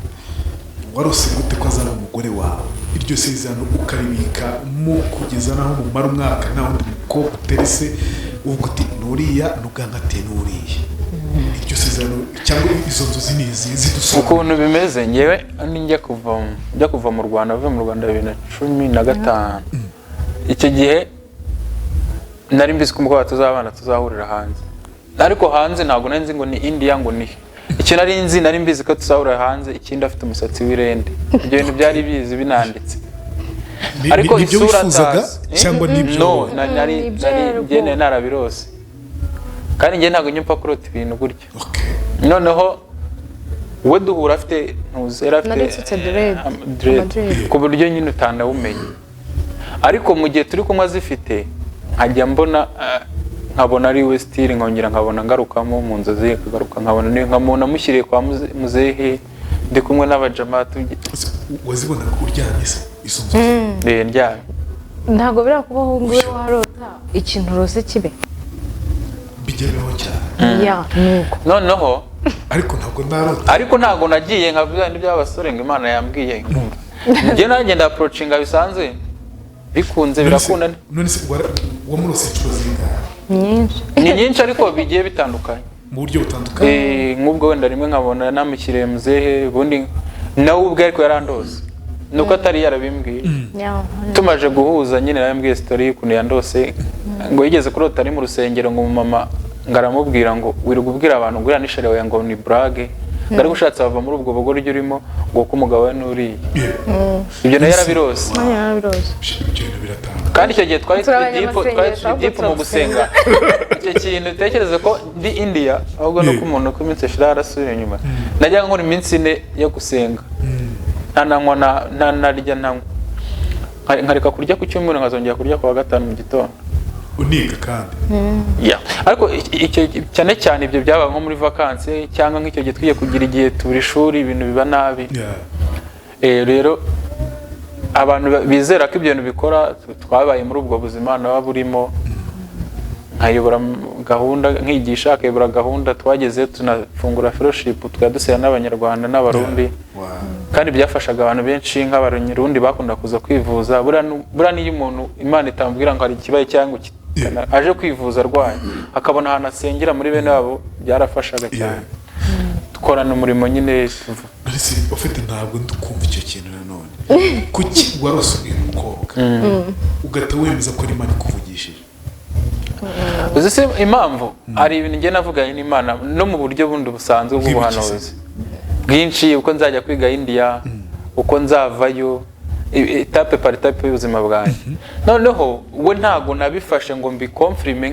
warose gute ko azana umugore wawe iryo sezerano ukaribika mu kugeza naho mumara umwaka nta wundi mukobwa uterese uvuga uti nuriya nugangate nuriya iryo sezerano cyangwa izo nzozi nizi zidusoma ukuntu bimeze nyewe njya kuva mu Rwanda vuye mu Rwanda 2015 icyo gihe nari mbizi ko umukobwa tuzabana tuzahurira hanze ariko hanze ntabwo nari ngo ni India ngo ni icyo nari mbizi ko tuzahurira hanze ikindi afite umusatsi w'irende ibyo bintu byari bizi binanditse ariko isura cyangwa nibyo nari narabirose kandi njye ntabwo nyumva kurota ibintu gutyo noneho we duhura afite ntuzera afite dread ku buryo nyine utanawumenye ariko mu gihe turi kumwe zifite nkajya nkabona ari we style nkongera nkabona ngarukamo mu nzozi kagaruka nkabona mushyiriye kwa muzehe ndi kumwe n'abajama wazibona uryamye se izo nzozi ndyamye ntabwo birakubaho ngo warota ikintu rose kibe bigereho cyane nuko noneho ariko ntabwo nagiye nkavuga by'abasore ngo Imana yambwiye njye nanjye approachinga bisanzwe bikunze birakunda none se wamurose inshuro zingahe ni nyinshi ariko bigiye bitandukanye mu buryo butandukanye nk'ubwo wenda rimwe nkabona namushyiriye muzehe ubundi nawe ubwe ariko yarandose nuko atari yarabimbwiye tumaje guhuza nyine yarambwiye story y'ukuntu yandose ngo yigeze kurota ari mu rusengero ngo mama ngaramubwira ngo wirirwa ubwira abantu ngo nishare wawe ngo ni brage ngari gushatse bava muri ubwo bugore urimo ngo ko umugabo we nuriye ibyo nayo yarabirose kandi icyo gihe twari deep mu gusenga icyo kintu utekereze ko ndi India ahubwo no kumuntu ko iminsi ashira arasubira inyuma najya nkora iminsi 4 yo gusenga ntananywa narya ntanywa nkareka kurya ku cyumweru nkazongera kurya ku wa gatanu mu gitondo uniga kandi ariko cyane cyane ibyo byaba nko muri vacances cyangwa nk'icyo gihe twiye kugira igihe turi ishuri ibintu biba nabi rero abantu bizera ko ibyo bintu bikora twabaye muri ubwo buzima naba burimo nkayobora gahunda nkigisha akayobora gahunda twageze tunafungura fellowship tukadusera n'abanyarwanda n'abarundi kandi byafashaga abantu benshi nk'abarundi bakunda kuza kwivuza bura niyo umuntu Imana itambwira ngo hari ikibaye cyangwa aje kwivuza arwaye akabona ahantu asengera muri bene wabo byarafashaga cyane dukorana umurimo nyine ufite ntabwo ndukumva icyo kintu nanone kuki warose umukobwa ugahita wemeza ko Imana ikuvugishije uzi se impamvu hari ibintu njye navuganye n'Imana no mu buryo bundi busanzwe bw'ubuhanuzi bwinshi uko nzajya kwiga India uko nzavayo etape par etape y'ubuzima bwanjye noneho we ntago nabifashe ngo mbikonfirme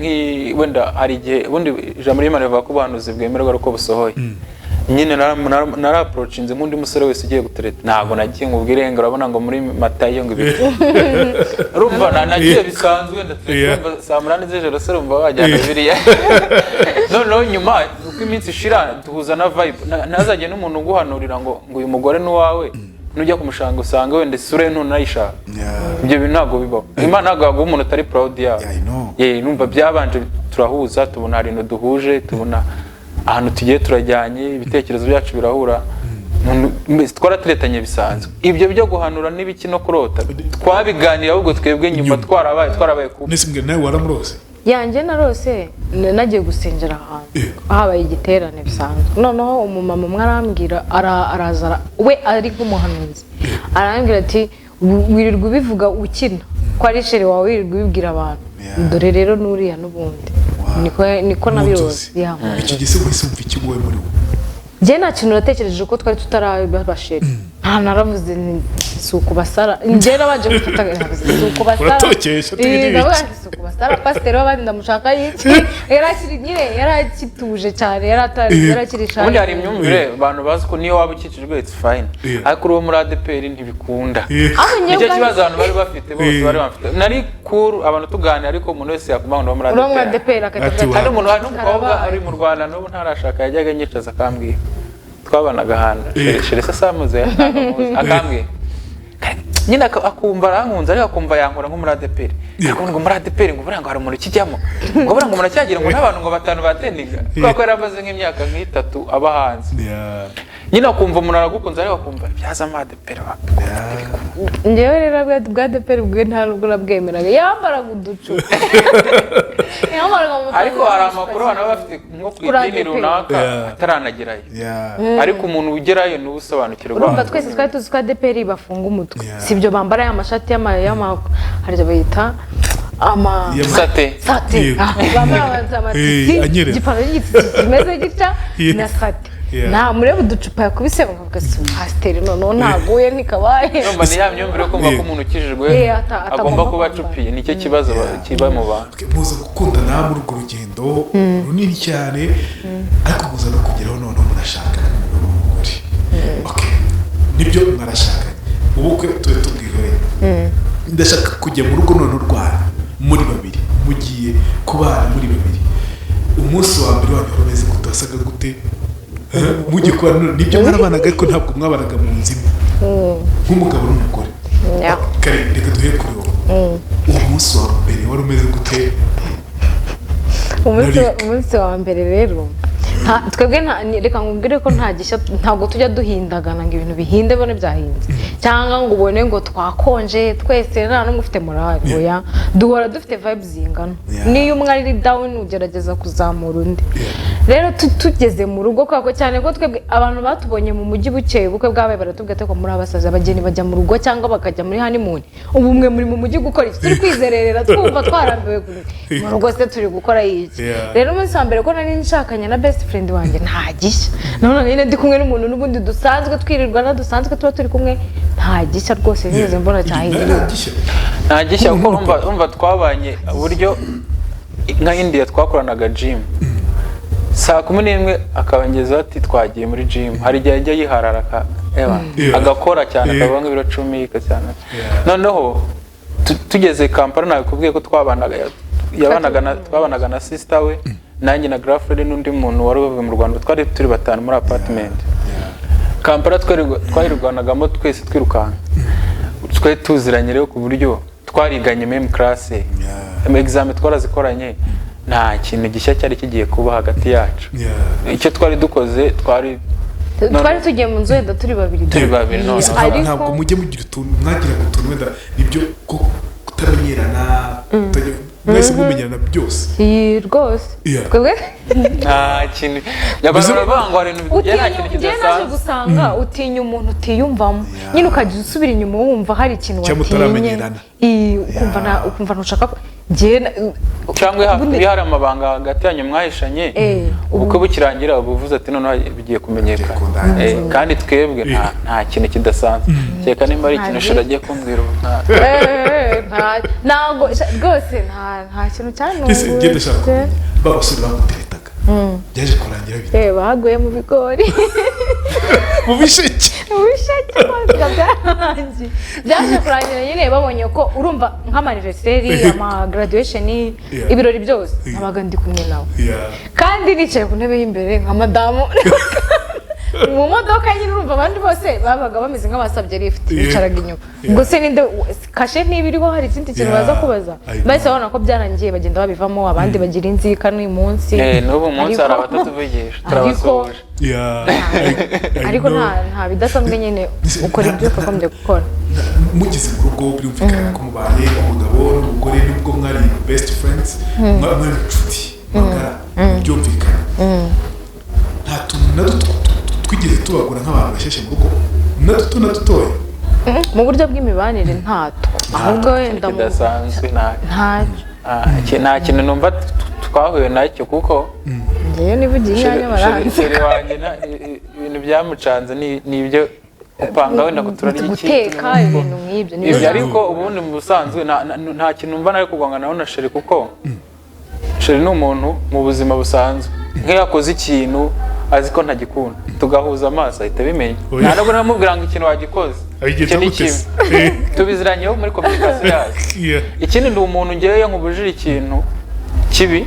wenda hari igihe ubundi ijambo ry'Imana rivuga ko ubuhanuzi bwemerwa uko busohoye nyine naraapproachinze nk'undi musore wese ugiye gutereta ntago nagiye ngubwire ngo urabona ngo muri Matayo ngo ibiki urumva nagiye bisanzwe ndatumva saa 8 z'ijoro se urumva wajyana biriya noneho nyuma uko iminsi ishira duhuza na vibe nazagiye n'umuntu uguhanurira ngo uyu mugore n'uwawe nujya kumushanga usanga wenda isura ntunayishaka ibyo bintu ntago bibaho Imana ntago umuntu atari proud yawe numva byabanje turahuza tubona hari no duhuje tubona ahantu tugiye turajyanye ibitekerezo byacu birahura twarateretanye bisanzwe ibyo byo guhanura n'ibiki no kurota twabiganira ahubwo twebwe nyuma twarabaye ku nisimbwe nawe waramurose yanjye narose nagiye gusengera ahantu habaye igiterane bisanzwe noneho umumama umwe arambwira araza we ari nk'umuhanuzi arambwira ati wirirwa ubivuga ukina ko ari shere wawe wirirwa ubibwira abantu dore rero nuriya n'ubundi niko nabirose icyo gise wese umva ikigoye muri we njye nta kintu natekereje ko twari tutarabasheri nta naravuze si ukubasara njye nabanje gufata si ukubasara uratokesha amasara pasiteri w'abandi ndamushaka yiki yarakiri nyine yarakituje cyane yarakirishana ubundi hari imyumvire abantu bazi ko niyo waba ukikijwe it's fine ariko uwo muri ADPR ntibikunda nicyo kibazo abantu bari bafite bose bari bafite nari kuru abantu tuganira ariko umuntu wese yakumva ngo muri ADPR kandi umuntu hari n'umukobwa ari mu Rwanda n'ubu ntarashaka yajyaga nyicaza akambwira twabanaga ahantu sherese samuze akambwira nyine akumva arankunze ariko akumva yankora nko muri ADPR ngo muri ADPR ngo buranga hari umuntu kijyamo ngo buranga umuntu cyagira ngo n'abantu ngo batanu batendiga kuko yaramaze nk'imyaka nk'itatu aba hanze nyine akumva umuntu aragukunze ariko akumva byaza mu ADPR njyewe rero bwa ADPR bwe nta nubwo nabwemeraga yambaraga uducu ariko hari amakuru abantu baba bafite nko ku idini runaka ataranagerayo ariko umuntu ugerayo ni usobanukirwa urumva twese twari tuzi ko ADPR bafunga umutwe sibyo bambara y'amashati harya bayita sate bambara amatisi gipano kimeze gitya na sate na murebe uducupa yakubise bavuga si pasiteri noneho ntaguye ntikabaye numva ni ya myumvire ko umuntu ukijijwe agomba kuba acupiye nicyo kibazo kiba mu bantu muza gukundana muri urwo rugendo runini cyane ariko muza no kugeraho noneho murashaka n'umugore nibyo mwarashaka ubukwe tuwe tubwiriwe ndashaka kujya mu rugo none rwara muri babiri mugiye kubana muri babiri umunsi wa mbere wanyu rumeze gute wasaga gute mugiye kubana nibyo mwarabanaga ariko ntabwo mwabanaga mu nzima nk'umugabo n'umugore kare reka duhere kuri wowe umunsi wa mbere wari umeze gute umunsi wa mbere rero twebwe reka nkubwire ko nta gishya ntabwo tujya duhindagana ngo ibintu bihinde bone byahinze cyangwa ngo ubone ngo twakonje twese nta n'umwe ufite morale oya duhora dufite vibes zingana niyo umwe ari down ugerageza kuzamura undi rero tugeze mu rugo kwako cyane ko twebwe abantu batubonye mu mujyi bukeye ubukwe bwabaye baratubwira ko muri abasaza abageni bajya mu rugo cyangwa bakajya muri honeymoon ubu mwe muri mu mujyi gukora iki turi kwizerera twumva twarambiwe mu rugo se turi gukora iki rero umunsi wa mbere ko nari nshakanye na best friend wanjye nta gishya none nyine ndi kumwe n'umuntu n'ubundi dusanzwe twirirwana dusanzwe tuba turi kumwe nta gishya rwose nigeze mbona cyahindura nta gishya kuko umva twabanye uburyo nka India twakoranaga gym saa 11 akabangeza ati twagiye muri gym hari igihe ajya yiharara agakora cyane akabanga ibiro 10 cyane noneho tugeze Kampala nakubwiye ko twabanaga na sister we nanjye na girlfriend n'undi muntu wari uvuye mu Rwanda twari turi batanu muri apartment Kampala twarirwanagamo twese twirukanka twari tuziranye rero ku buryo twariganye même classe examen twarazikoranye nta kintu gishya cyari kigiye kuba hagati yacu icyo twari dukoze twari tugiye mu nzu wenda turi babiri ntabwo mujye mugira utuntu mwagira utuntu wenda ibyo kutamenyerana mwese mumenyana byose rwose twebwe nta kintu yabantu bangwa ari ibintu nta kintu kidasanzwe gusanga utinya umuntu utiyumvamo nyine ukajya usubira inyuma wumva hari ikintu watinye ukumva ntushaka cyangwa hari amabanga hagati yanyu mwahishanye ubukwe bukirangira ubuvuze ati noneho bigiye kumenyekana kandi twebwe nta kintu kidasanzwe cyeka nimba ari ikintu shira agiye kumbwira ntabwo rwose nta kintu cyane ngende shaka babasore bamuteretaga byaje kurangira bite baguye mu bigori mu bisheke byaje kurangira nyine babonye ko urumva nk'amaniveseri ama graduation ibirori byose nabaga ndi kumwe nawe kandi nicaye ku ntebe y'imbere nka madamu mu modoka nyine urumva abandi bose babaga bameze nk'abasabye lift bicaraga inyuma ubwo se ninde kashe ntibiriho hari ikindi kintu baza kubaza bahise babona ko byarangiye bagenda babivamo abandi bagira inzika n'uyu munsi n'ubu munsi hari abatatuvugisha turabasoje ariko nta bidasanzwe nyine ukora ibyo ukagombye gukora mugeze mu rugo birumvikana ko mubanye umugabo n'umugore nubwo mwari best friends mwari inshuti magara byumvikana nta tuntu na duto twigeze tubagura nk'abantu basheshe mu rugo na dutoya mu buryo bw'imibanire ntato ahubwo wenda kidasanzwe nta kintu numva twahuye nacyo kuko ngewe nivugiye inyanya baranze wanjye ibintu byamucanze ni ibyo upanga wenda ko turari iki guteka ibintu nk'ibyo ibyo ariko ubundi mu busanzwe nta kintu mva nari kugongana na sheri kuko sheri ni umuntu mu buzima busanzwe nk'iyo yakoze ikintu azi ko ntagikunda tugahuza amaso ahita bimenya nta nubwo namubwira ngo ikintu wagikoze icyo ni kimwe tubiziranyeho muri communication yacu ikindi ndi umuntu ngewe nkubujije ikintu kibi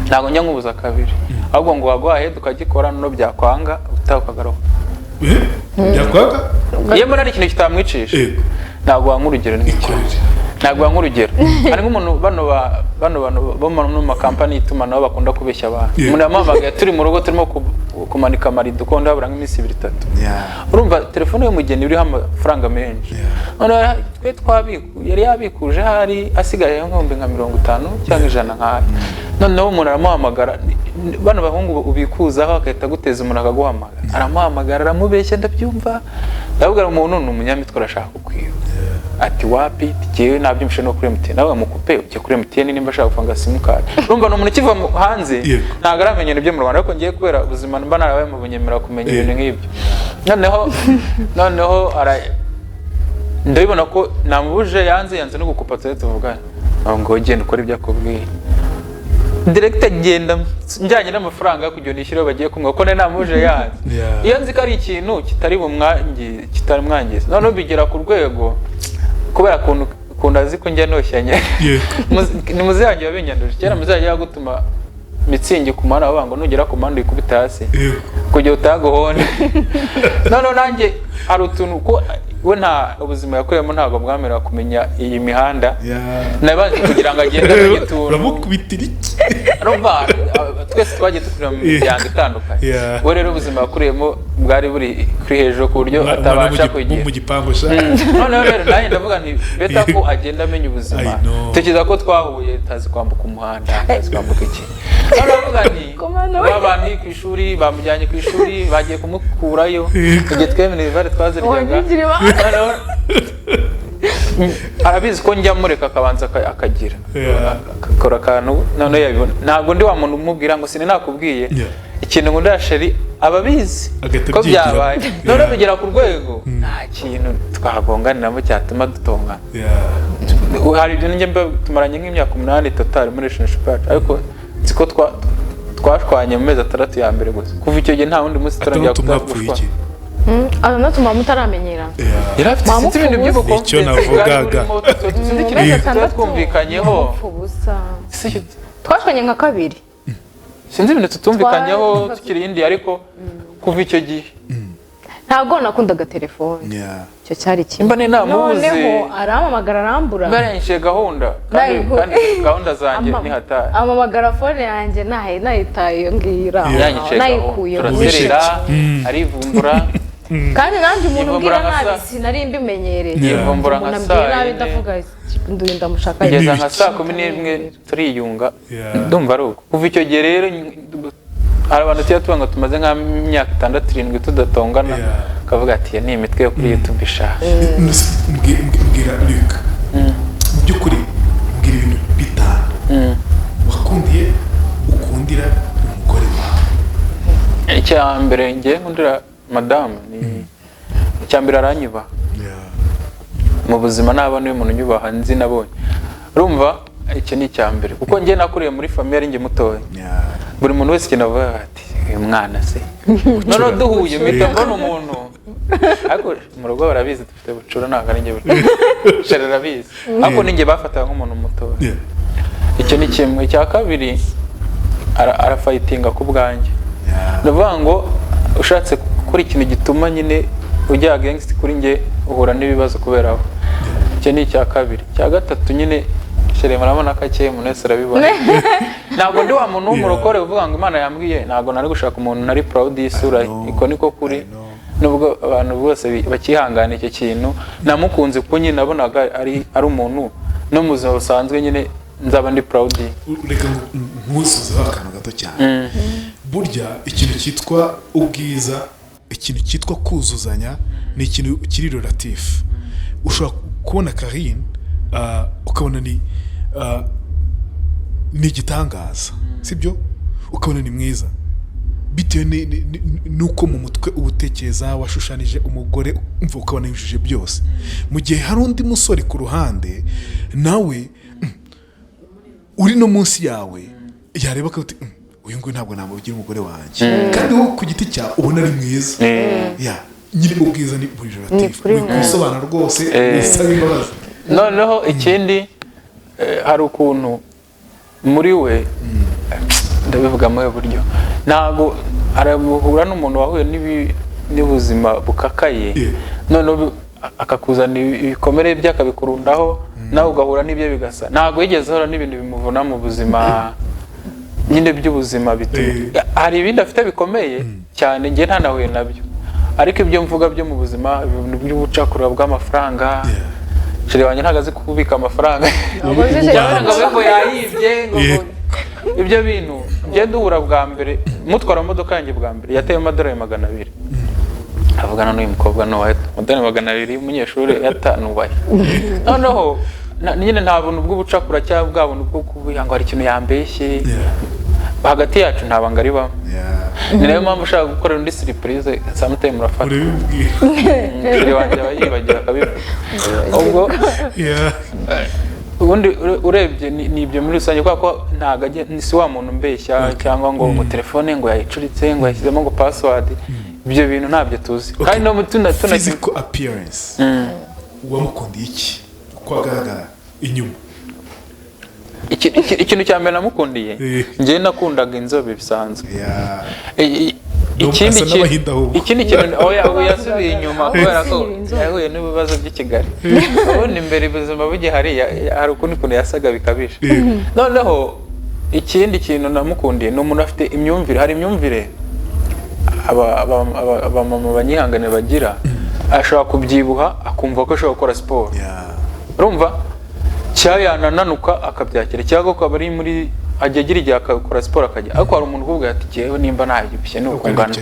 ntabwo njya nkubuza kabiri ahubwo ngo wagwahe tukagikora no byakwanga utakagaruka byakwanga iyo muri ari ikintu kitamwicisha ntabwo wanga urugero n'icyo ntabwo wanga urugero hari nk'umuntu bano bo mu makampani y'itumanaho bakunda kubeshya abantu umuntu yamuhamagaye turi mu rugo turimo kumanika amarido uko ndabura nk'iminsi 2-3 urumva telefone y'umugeni iriho amafaranga menshi twe yari yabikuje hari asigaye nk'ibihumbi nka 50 cyangwa 100 nk'ayo noneho umuntu aramuhamagara bano bahungu ubikuzaho akahita guteza umuntu akaguhamagara aramuhamagara aramubeshya ndabyumva ndabwira umuntu ni umunyamitwe arashaka kukwiba ati wapi tigiye nabyumvishe no kuri MTN nawe mukupe ujye kuri MTN nimba ashaka gufanga simukadi urumva no umuntu kiva hanze ntago aramenye ibyo mu Rwanda ariko ngiye kubera ubuzima mba narabaye mu bunyemera kumenya ibintu nk'ibyo noneho ndabibona ko namubuje yanze no gukupa tuvugana ngo genda ukora ibyo akubwiye direct agenda njyanye n'amafaranga yo kujya nishyira bagiye kumwe ko namuje yanze iyo nzi ko ari ikintu kitari mwangiza noneho bigera ku rwego kubera kunda azi ko njya noshyanye ni muziyange yabinyanduje kera muzajya yagutuma mitsingi kumara abango nugera ku mandi ikubita hasi kujya utagohone noneho nanjye hari utuntu ko we nta ubuzima yakoreyemo ntabwo bwamera kumenya iyi mihanda nabanze kugira ngo agende agituntu uramukubitira iki twese twagiye tukurira mu miryango itandukanye we rero ubuzima yakoreyemo bwari buri kuri hejuru ku buryo atabasha kugenda mu gipangu noneho rero nanjye ndavuga nti beta ko agenda amenya ubuzima tukiza ko twahuye tazi kwambuka umuhanda tazi kwambuka iki ndavuga nti babandi ku ishuri bamujyanye ku ishuri bagiye kumukurayo igihe twemene bari twaziryaga arabizi ko njya mureka akabanza akagira akakora akantu none yabibona ntabwo ndi wa muntu umubwira ngo sine nakubwiye ikintu ngo ndasheri ababizi ko byabaye none bigera ku rwego nta kintu twagonganiramo cyatuma dutonga hari ibyo njye tumaranye nk'imyaka 8 total muri relationship ariko ziko twashwanye mu mezi 3 ya mbere gusa kuva icyo gihe nta wundi munsi turangira kuvuga natuma mutaramenyera yarafite ibintu by'ubukombe icyo navugaga twumvikanyeho twashwanye nka 2 sinzi ibintu tutumvikanyeho tukiri indi ariko kuva icyo gihe ntabwo nakundaga telefone icyo cyari kimwe mba namubuze noneho arampamagara arambura barenje gahunda kandi gahunda zanjye ni hatari amamagara phone yanjye nayitaye iyo ngira nayikuye turaserera arivumbura kandi nanjye umuntu ubwira nabi sinari mbimenyereye yivumbura nka saa ndavuga nduye ndamushaka kugeza nka saa 11 turiyunga ndumva ari uko kuva icyo gihe rero hari abantu tuyatubanga tumaze nka myaka 6-7 tudatongana kavuga ati ni imitwe yo kuri YouTube ishaje mbwira Luke mu by'ukuri mbwira ibintu bitanu wakundiye ukundira umugore wawe icya mbere ngiye nkundira madame ni icya mbere aranyubaha mu buzima nabona uyu muntu unyubaha nzi nabonye urumva icyo ni icya mbere kuko ngiye nakuriye muri famille ari nge mutoya buri muntu wese kinavuga ati uyu mwana se none duhuye mpita mbona umuntu ariko mu rugo barabizi dufite bucura ntabwo ari nge bucura arabizi ariko ninge bafataga nk'umuntu mutoya icyo ni kimwe icya kabiri arafayitinga ku bwanjye ndavuga ngo ushatse gukora ikintu gituma nyine ujya against kuri nge uhura n'ibibazo kubera aho icyo ni icya kabiri icya gatatu nyine shere murabona kake umuntu wese arabibona ntabwo ndi wa muntu w'umurokore uvuga ngo Imana yambwiye ntabwo nari gushaka umuntu nari proud y'isura iko niko kuri nubwo abantu bose bakihangana icyo kintu namukunze kuko nyine nabonaga ari umuntu no mu buzima busanzwe nyine nzaba ndi proud reka nkuzuzeho akantu gato cyane burya ikintu cyitwa ubwiza ikintu cyitwa kuzuzanya ni ikintu kiri relative ushobora kubona Karine ukabona ni igitangaza sibyo ukabona ni mwiza bitewe nuko mu mutwe ubutekereza washushanije umugore umva ukabona yujuje byose mu gihe hari undi musore ku ruhande nawe uri no munsi yawe yareba ko uyu nguyu ntabwo namugira umugore wanjye kandi wowe ku giti cyawe ubona ari mwiza nyiri ubwiza ni buri relatifu wisobanura rwose wisaba imbabazi. Noneho ikindi hari ukuntu muri we ndabivuga mu buryo ntabwo arahura n'umuntu wahuye n'ubuzima bukakaye noneho akakuzana ibikomere bye akabikurundaho nawe ugahura n'ibyo bigasa ntabwo yigeze ahora n'ibintu bimuvuna mu buzima nyine by'ubuzima bituma hari ibindi afite bikomeye cyane njye ntanahuye nabyo ariko ibyo mvuga byo mu buzima ibintu by'ubucakura bw'amafaranga shiri wanjye ntabwo azi kubika amafaranga ngo yayibye ibyo bintu ngenda uhura bwa mbere mutwara imodoka yanjye bwa mbere yateye amadorari 200 avugana n'uyu mukobwa amadorari 200 y'umunyeshuri yatanubaye noneho nyine nta buntu bw'ubucakura cyangwa bwa buntu bwo kuvuga ngo hari ikintu yambeshye hagati yacu nta banga ribamo ni nayo mpamvu ushaka gukora undi surprise samuteye murafata shiri wanjye abayibagira akabivuga ubwo ubundi urebye ni ibyo muri rusange kuko ntago si wa muntu mbeshya cyangwa ngo mu telefone ngo yayicuritse ngo yashyizemo ngo password ibyo bintu ntabyo tuzi kandi no mutuna physical appearance wamukundiye iki uko agaragara inyuma ikintu cya mbere namukundiye njye nakundaga inzobe bisanzwe ikindi kintu oya yasubiye inyuma kubera ko yahuye n'ibibazo by'i Kigali ubundi imbere ubuzima bugihari hari ukundi kuntu yasaga bikabije noneho ikindi kintu namukundiye ni umuntu afite imyumvire hari imyumvire abamama banyihangane bagira ashobora kubyibuha akumva ko ashobora gukora siporo urumva cyayanananuka akabyakira cyangwa ko abari muri ajya agira igihe akakora siporo akajya ariko hari umuntu uvuga ati jewe nimba ntabyibushye n'ukungana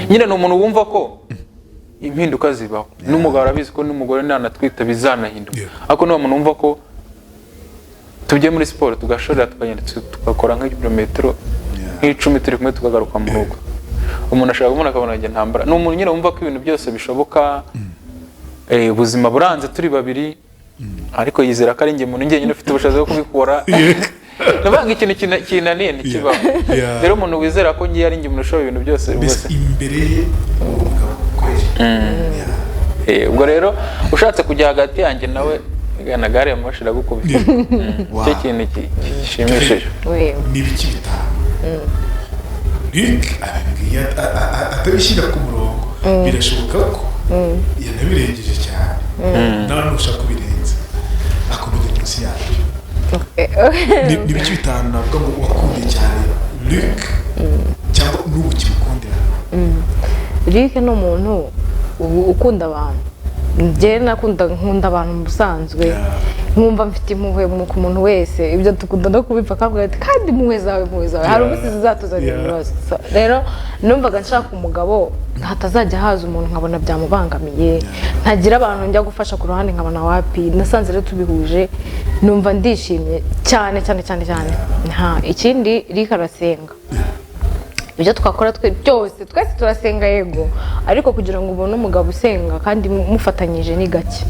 nyine ni umuntu wumva ko impinduka zibaho n'umugabo arabizi ko n'umugore nanatwita bizanahinduka ariko ni umuntu wumva ko tujye muri siporo tugashorera tukagenda tugakora nk'ibirometero nk'icumi turi kumwe tukagaruka mu rugo umuntu ashaka umuntu akabona ajya ntambara ni umuntu nyine wumva ko ibintu byose bishoboka ubuzima buranze turi babiri ariko yizera ko ari njye muntu njye nyine ufite ubushobozi bwo kubikora nabanga ikintu kinaniye ntikibaho rero umuntu wizera ko ngiye ari njye umuntu ushoboye ibintu byose imbere ubwo rero ushatse kujya hagati yanjye nawe gana gare ya moshi iragukubita icyo kintu gishimishije n'ibiki bitanu atabishyira ku murongo birashoboka ko yanabirengeje cyane nawe ntushaka kubirenza akomeza munsi yabyo n'ibiki bitanu navuga ngo wakundiye cyane Luc cyangwa n'ubu kimukundira Luc ni umuntu ukunda abantu njye nkunda abantu mu busanzwe nkumva mfite impuhwe ku muntu wese ibyo dukunda no kubipfa akavuga ati kandi impuhwe zawe hari umunsi zizatuzanira ibibazo rero numvaga nshaka umugabo hatazajya haza umuntu nkabona byamubangamiye ntagira abantu njya gufasha ku ruhande nkabona wapi nasanze rero tubihuje numva ndishimye cyane cyane cyane cyane ikindi Luc arasenga ibyo twakora byose twese turasenga yego ariko kugira ngo ubone umugabo usenga kandi mufatanyije ni gake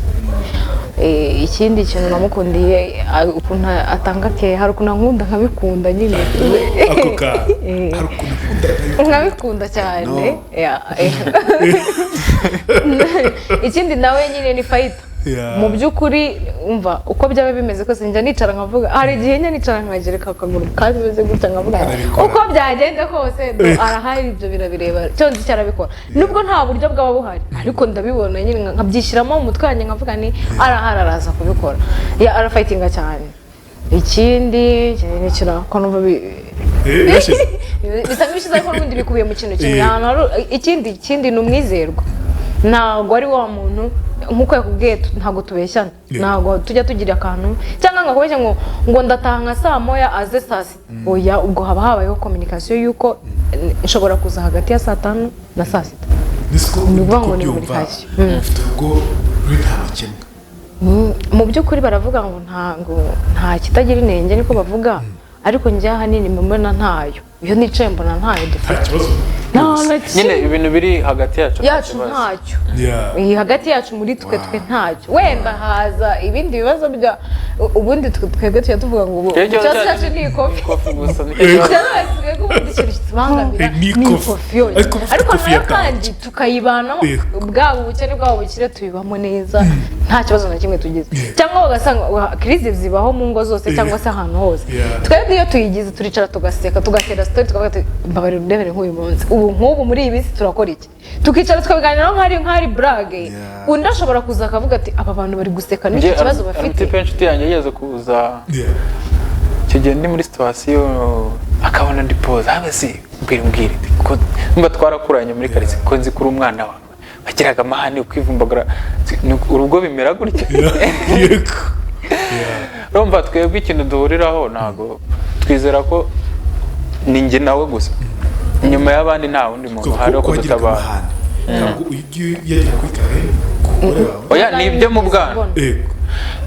ikindi kintu namukundiye ukuntu atanga ke hari ukuntu nkunda nkabikunda nyine ako ka hari ukuntu nkabikunda cyane ikindi nawe nyine ni fayita mu by'ukuri umva uko byaba bimeze kose njya nicara nkavuga hari igihe njya nicara nkagereka akaguru kandi bimeze gutya nkavuga uko byagenda kose arahari ibyo birabireba cyonzi cyarabikora nubwo nta buryo bwaba buhari ariko ndabibona nyine nkabyishyiramo mu mutwe wanjye nkavuga ni arahari araza kubikora arafayitinga cyane ikindi ni ko numva bisa nk'ibishize ko n'ubundi bikubiye mu kintu kimwe ikindi ni umwizerwa ntabwo ari wa muntu nk'uko yakubwiye ntabwo tubeshyana ntabwo tujya tugira akantu cyangwa nkakubeshya ngo ndataha nka saa moya aze saa sita oya ubwo haba habayeho kominikasiyo y'uko nshobora kuza hagati ya saa tanu na saa sita ni ukuvuga ngo ni kominikasiyo mu by'ukuri baravuga ngo nta kitagira inenge niko bavuga ariko njye ahanini mbona ntayo iyo nicaye mbona ntayo dufite nyine ibintu biri hagati yacu ntacyo iyi hagati yacu muri twe ntacyo wenda haza ibindi bibazo bya ubundi twebwe tujya tuvuga ngo ikibazo cyacu ni ikofi gusa ni ikofi ariko nayo kandi tukayibanaho bwaba ubukene bwaba ubukire tubibamo neza nta kibazo na kimwe tugize cyangwa ugasanga kirize zibaho mu ngo zose cyangwa se ahantu hose twebwe iyo tuyigize turicara tugaseka tugatera story tukavuga ati mbabarira undebere nk'uyu munsi nk'ubu muri iyi minsi turakora iki tukicara tukabiganiraho nk'ari brage undi ashobora kuza akavuga ati aba bantu bari guseka n'iki kibazo bafite inshuti yanjye yigeze kuza icyo gihe ndi muri situwasiyo akabona ndi poza hasi mbwira ko mba twarakuranye muri karitsiye ko nzi kuri umwana wawe bagiraga amahane ukwivumbagura urugo bimera gutya urumva twebwe ikintu duhuriraho ntabwo twizera ko ni njye nawe gusa inyuma y'abandi nta wundi muntu hari wo kudutabara oya ni ibyo mu bwana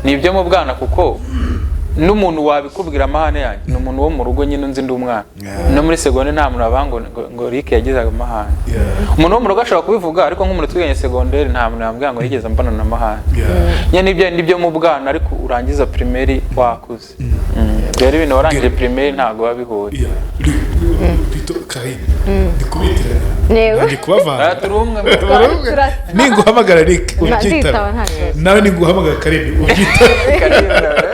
ni ibyo mu bwana kuko n'umuntu wabikubwira amahane yanjye ni umuntu wo mu rugo nyine nzi ndi umwana no muri segonde nta muntu wavuga ngo Rick yagizaga amahane umuntu wo mu rugo ashobora kubivuga ariko nk'umuntu twiganye segonderi nta muntu yambwira ngo yigeze mbana n'amahane nyine nibyo mu bwana ariko urangiza primaire wakuze rero ibintu warangije primaire ntabwo wabihuye newe kubavana turumwe ninguhamagara Rick ubyitaba nawe ninguhamagara Karim ubyitaba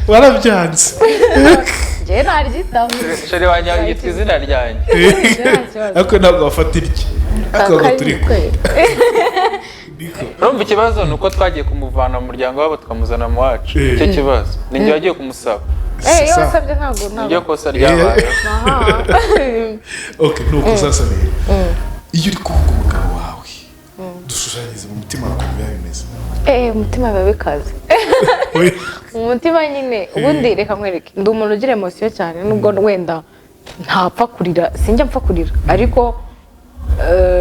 warabyanze njye naryitaba sheri wanjye yitwa izina ryanjye ariko ntabwo wafata irye ariko turi kumwe urumva ikibazo ni uko twagiye kumuvana mu muryango wabo tukamuzana mu wacu icyo kibazo ni njye wagiye kumusaba iyo wasabye ntabwo niryo kosa ryabaye nuko sasa rero iyo uri kuvuga umugabo wawe dushushanyirize mu mutima wawe biba bimeze umutima biba bikaze umutima nyine ubundi reka nkwereke ndi umuntu ugira emosiyo cyane nubwo wenda ntapfa kurira sinjya mpfa kurira ariko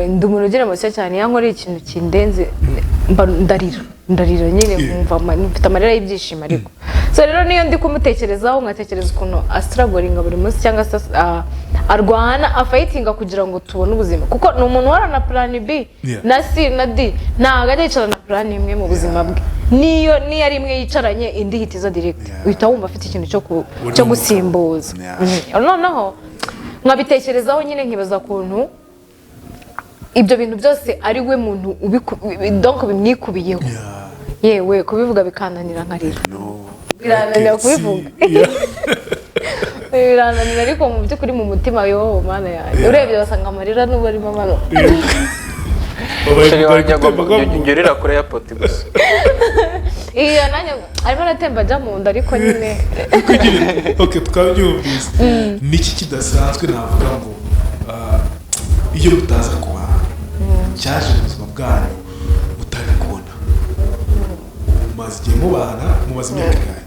ndi umuntu ugira emosiyo cyane iyo nkoreye ikintu kindenze ndarira nyine mfite amarira y'ibyishimo ariko so rero niyo ndi kumutekerezaho nkatekereza ukuntu asitaragoringa buri munsi cyangwa se arwana afayitinga kugira ngo tubone ubuzima kuko ni umuntu uhora na plan B na C na D ntabwo ajya yicara na plan imwe mu buzima bwe niyo ari imwe yicaranye indi hitiza direct uhita wumva afite ikintu cyo gusimbuza noneho nkabitekerezaho nyine nkibaza ukuntu ibyo bintu byose ari we muntu donc bimwikubiyeho yewe kubivuga bikananira nkarira birananira kubivuga birananira ariko mu by'ukuri mu mutima yo mana yanjye urebye basanga amarira n'ubu arimo amanuka sheri wanjye agomba kure ya poti gusa iyo nanjye arimo aratemba ajya mu nda ariko nyine twabyumvise niki kidasanzwe navuga ngo iyo mutaza kubana cyaje mu buzima bwanyu mutari kubona mumaze igihe mubana mumaze imyaka ingahe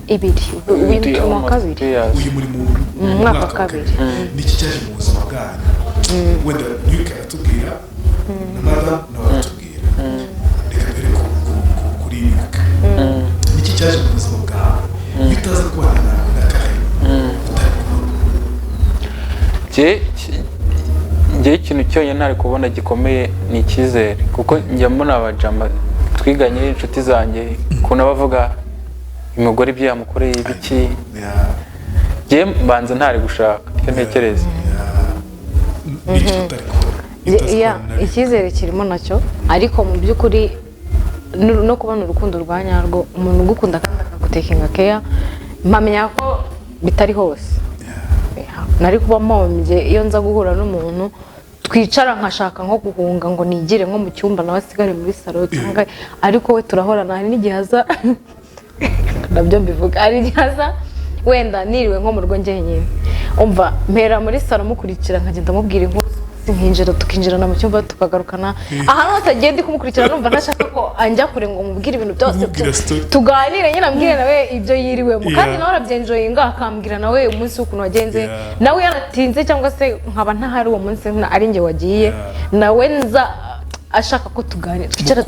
2 mu kabiri uyu muri mu mwaka wa kabiri niki cyaje mu buzima bwanyu wenda Luke aratubwira n'abana n'abatubwira reka mbere kuri Luke niki cyaje mu buzima bwawe iyo utaza kubana na Karim utari kubona njye ikintu cyonyine ntari kubona gikomeye ni icyizere kuko njya mbona abajama twiganye inshuti zanjye ukuntu bavuga umugore ibyo yamukoreye ibiki njye mbanza ntari gushaka icyo ntekereza icyizere kirimo nacyo ariko mu by'ukuri no kubona urukundo rwa nyarwo umuntu ugukunda kandi akagutekinga keya mpamenya ko bitari hose nari kuba mpombye iyo nza guhura n'umuntu twicara nkashaka nko guhunga ngo nigire nko mu cyumba nawe asigare muri salo cyangwa ariko we turahorana hari n'igihe aza nabyo mbivuga hari igihe aza wenda niriwe nko mu rugo njyenyine umva mpera muri salo mukurikira nkagenda mubwira inkuru nkinjira tukinjirana mu cyumba tukagarukana ahantu hose agenda kumukurikira numva ntashaka ko anjya kure ngo mubwire ibintu byose tuganire nyine ambwire nawe ibyo yiriwemo kandi nawe arabyenjoyinga akambwira nawe umunsi w'ukuntu wagenze nawe yaratinze cyangwa se nkaba ntahari uwo munsi ari njye wagiye nawe nza ashaka ko tuganira twicara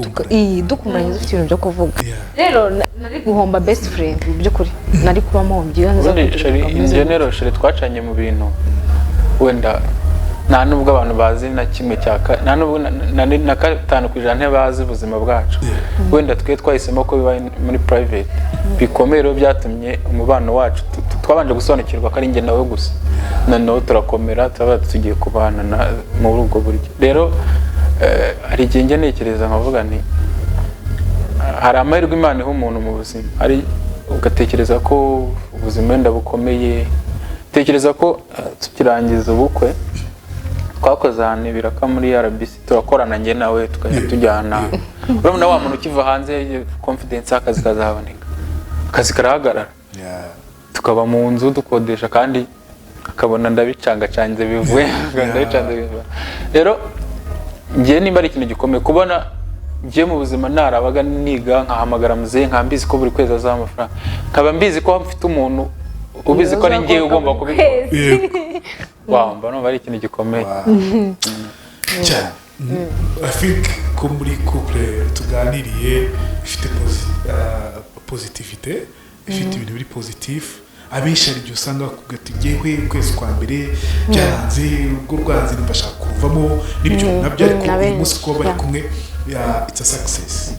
dukundanye dufite ibintu byo kuvuga rero nari guhomba best friend mu by'ukuri nari kuba muhombye in general twacanye mu bintu wenda nta nubwo abantu bazi na kimwe cyaka nta nubwo na 5% ntibazi ubuzima bwacu wenda twe twahisemo ko biba muri private bikomero byatumye umubano wacu twabanje gusobanukirwa ko ari nge nawe gusa noneho turakomera tugiye kubana mu rugo buryo rero hari igihe njye ntekereza nkavuga nti hari amahirwe Imana iha umuntu mu buzima ari ugatekereza ko ubuzima wenda bukomeye tekereza ko tukirangiza ubukwe twakoze ahantu ibiraka muri RBC turakorana njye nawe tukajya tujyana urabona wa muntu ukiva hanze confidence akazi kazaboneka akazi karahagarara tukaba mu nzu dukodesha kandi akabona ndabicanga cyanze bivuye ndabicanze bivuye rero njye nimba ari ikintu gikomeye kubona njye mu buzima narabaga niga nkahamagara muzehe nkambizi ko buri kwezi azaba amafaranga nkaba mbizi ko mfite umuntu ubizi ko ari njye ugomba kubikora wow mbona ari ikintu gikomeye cyane I think ko muri couple tuganiriye ifite positivité ifite ibintu biri positif abenshi ari byo usanga bakubwira ati ngewe ukwezi kwa mbere byaranze urwo rwanze nibashaka kuvamo n'ibyo nabyo ariko uyu munsi kuba bari kumwe it's a success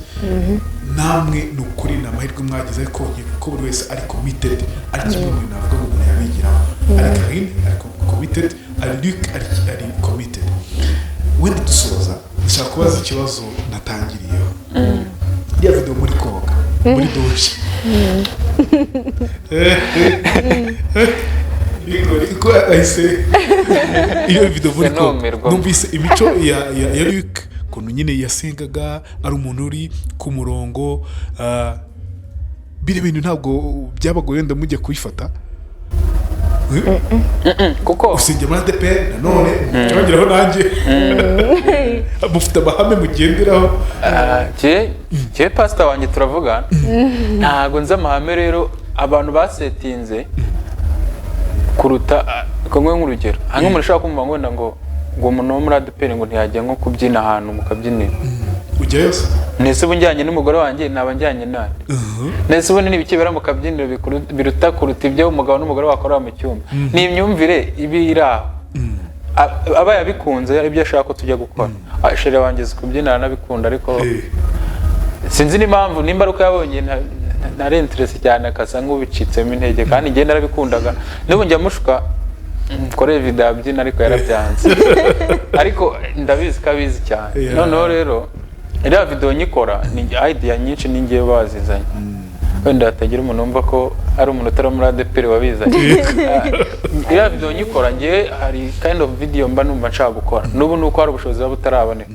namwe ni ukuri ni amahirwe mwagize ariko ko buri wese ari committed ari kimwe mu bintu navuga ngo umuntu yabigiraho ari Karine ari committed ari Luc ari committed wenda dusoza ndashaka kubaza ikibazo natangiriyeho ya video muri koga muri doshe iko ahise iyo video muri koga numvise imico ya Luc kuntu nyine yasengaga ari umuntu uri ku murongo bire bintu ntabwo byabagoye wenda mujye kuyifata kuko usenge muri ADP nanone cyongeraho nanjye mufite amahame mugenderaho cye pastor wanjye turavugana ntago nza amahame rero abantu basetinze kuruta komwe nk'urugero hanyuma umuntu ashaka kumva ngo ngo umuntu wo muri ADP ngo ntiyajya nko kubyina ahantu mukabyinira ujyayo nese bunjyanye n'umugore wanjye nabanjyanye nawe nese ubone n'ibikibera mu kabyiniro biruta kuruta ibyo umugabo n'umugore bakora mu cyumba ni imyumvire ibiraho aba yabikunze ibyo ashaka ko tujya gukora ashere wanjye kubyinana nabikunda ariko sinzi n'impamvu nimba ruko yabonye nari interest cyane akasa nk'ubicitsemo intege kandi ngiye narabikundaga n'ubu njya mushuka kore video abyina ariko yarabyanze ariko ndabizi kabizi cyane noneho rero iriya video nyikora ni idea nyinshi ningiye bazizanye wenda atagira umuntu wumva ko ari umuntu utari muri ADP wabizanye iriya video nyikora ngiye hari kind of video mba numva nshaka gukora n'ubu nuko hari ubushobozi butaraboneka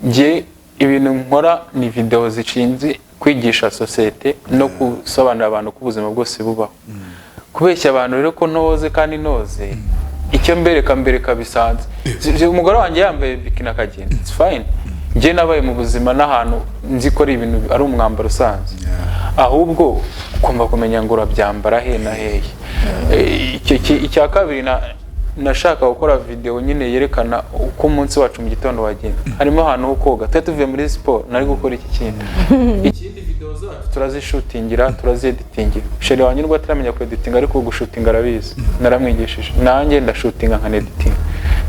ngiye ibintu nkora ni video zishinze kwigisha societe no gusobanurira abantu ko ubuzima bwose bubaho kubeshya abantu rero ko noze kandi noze icyo mbereka bisanzwe umugore wanjye yambaye bikini akagenda it's fine nje nabaye mu buzima n'ahantu nzi ko ari ibintu ari umwambaro usanzwe ahubwo ugomba kumenya ngo urabyambara he na hehe icya kabiri nashaka gukora video nyine yerekana uko umunsi wacu mu gitondo wagenda harimo ahantu ho koga twe tuvuye muri sport nari gukora iki kintu ikindi video zacu turazishutingira turazeditingira sheri wanyu rwo ataramenya ko editinga ariko gushutinga arabizi naramwigishije nanjye ndashutinga nka editing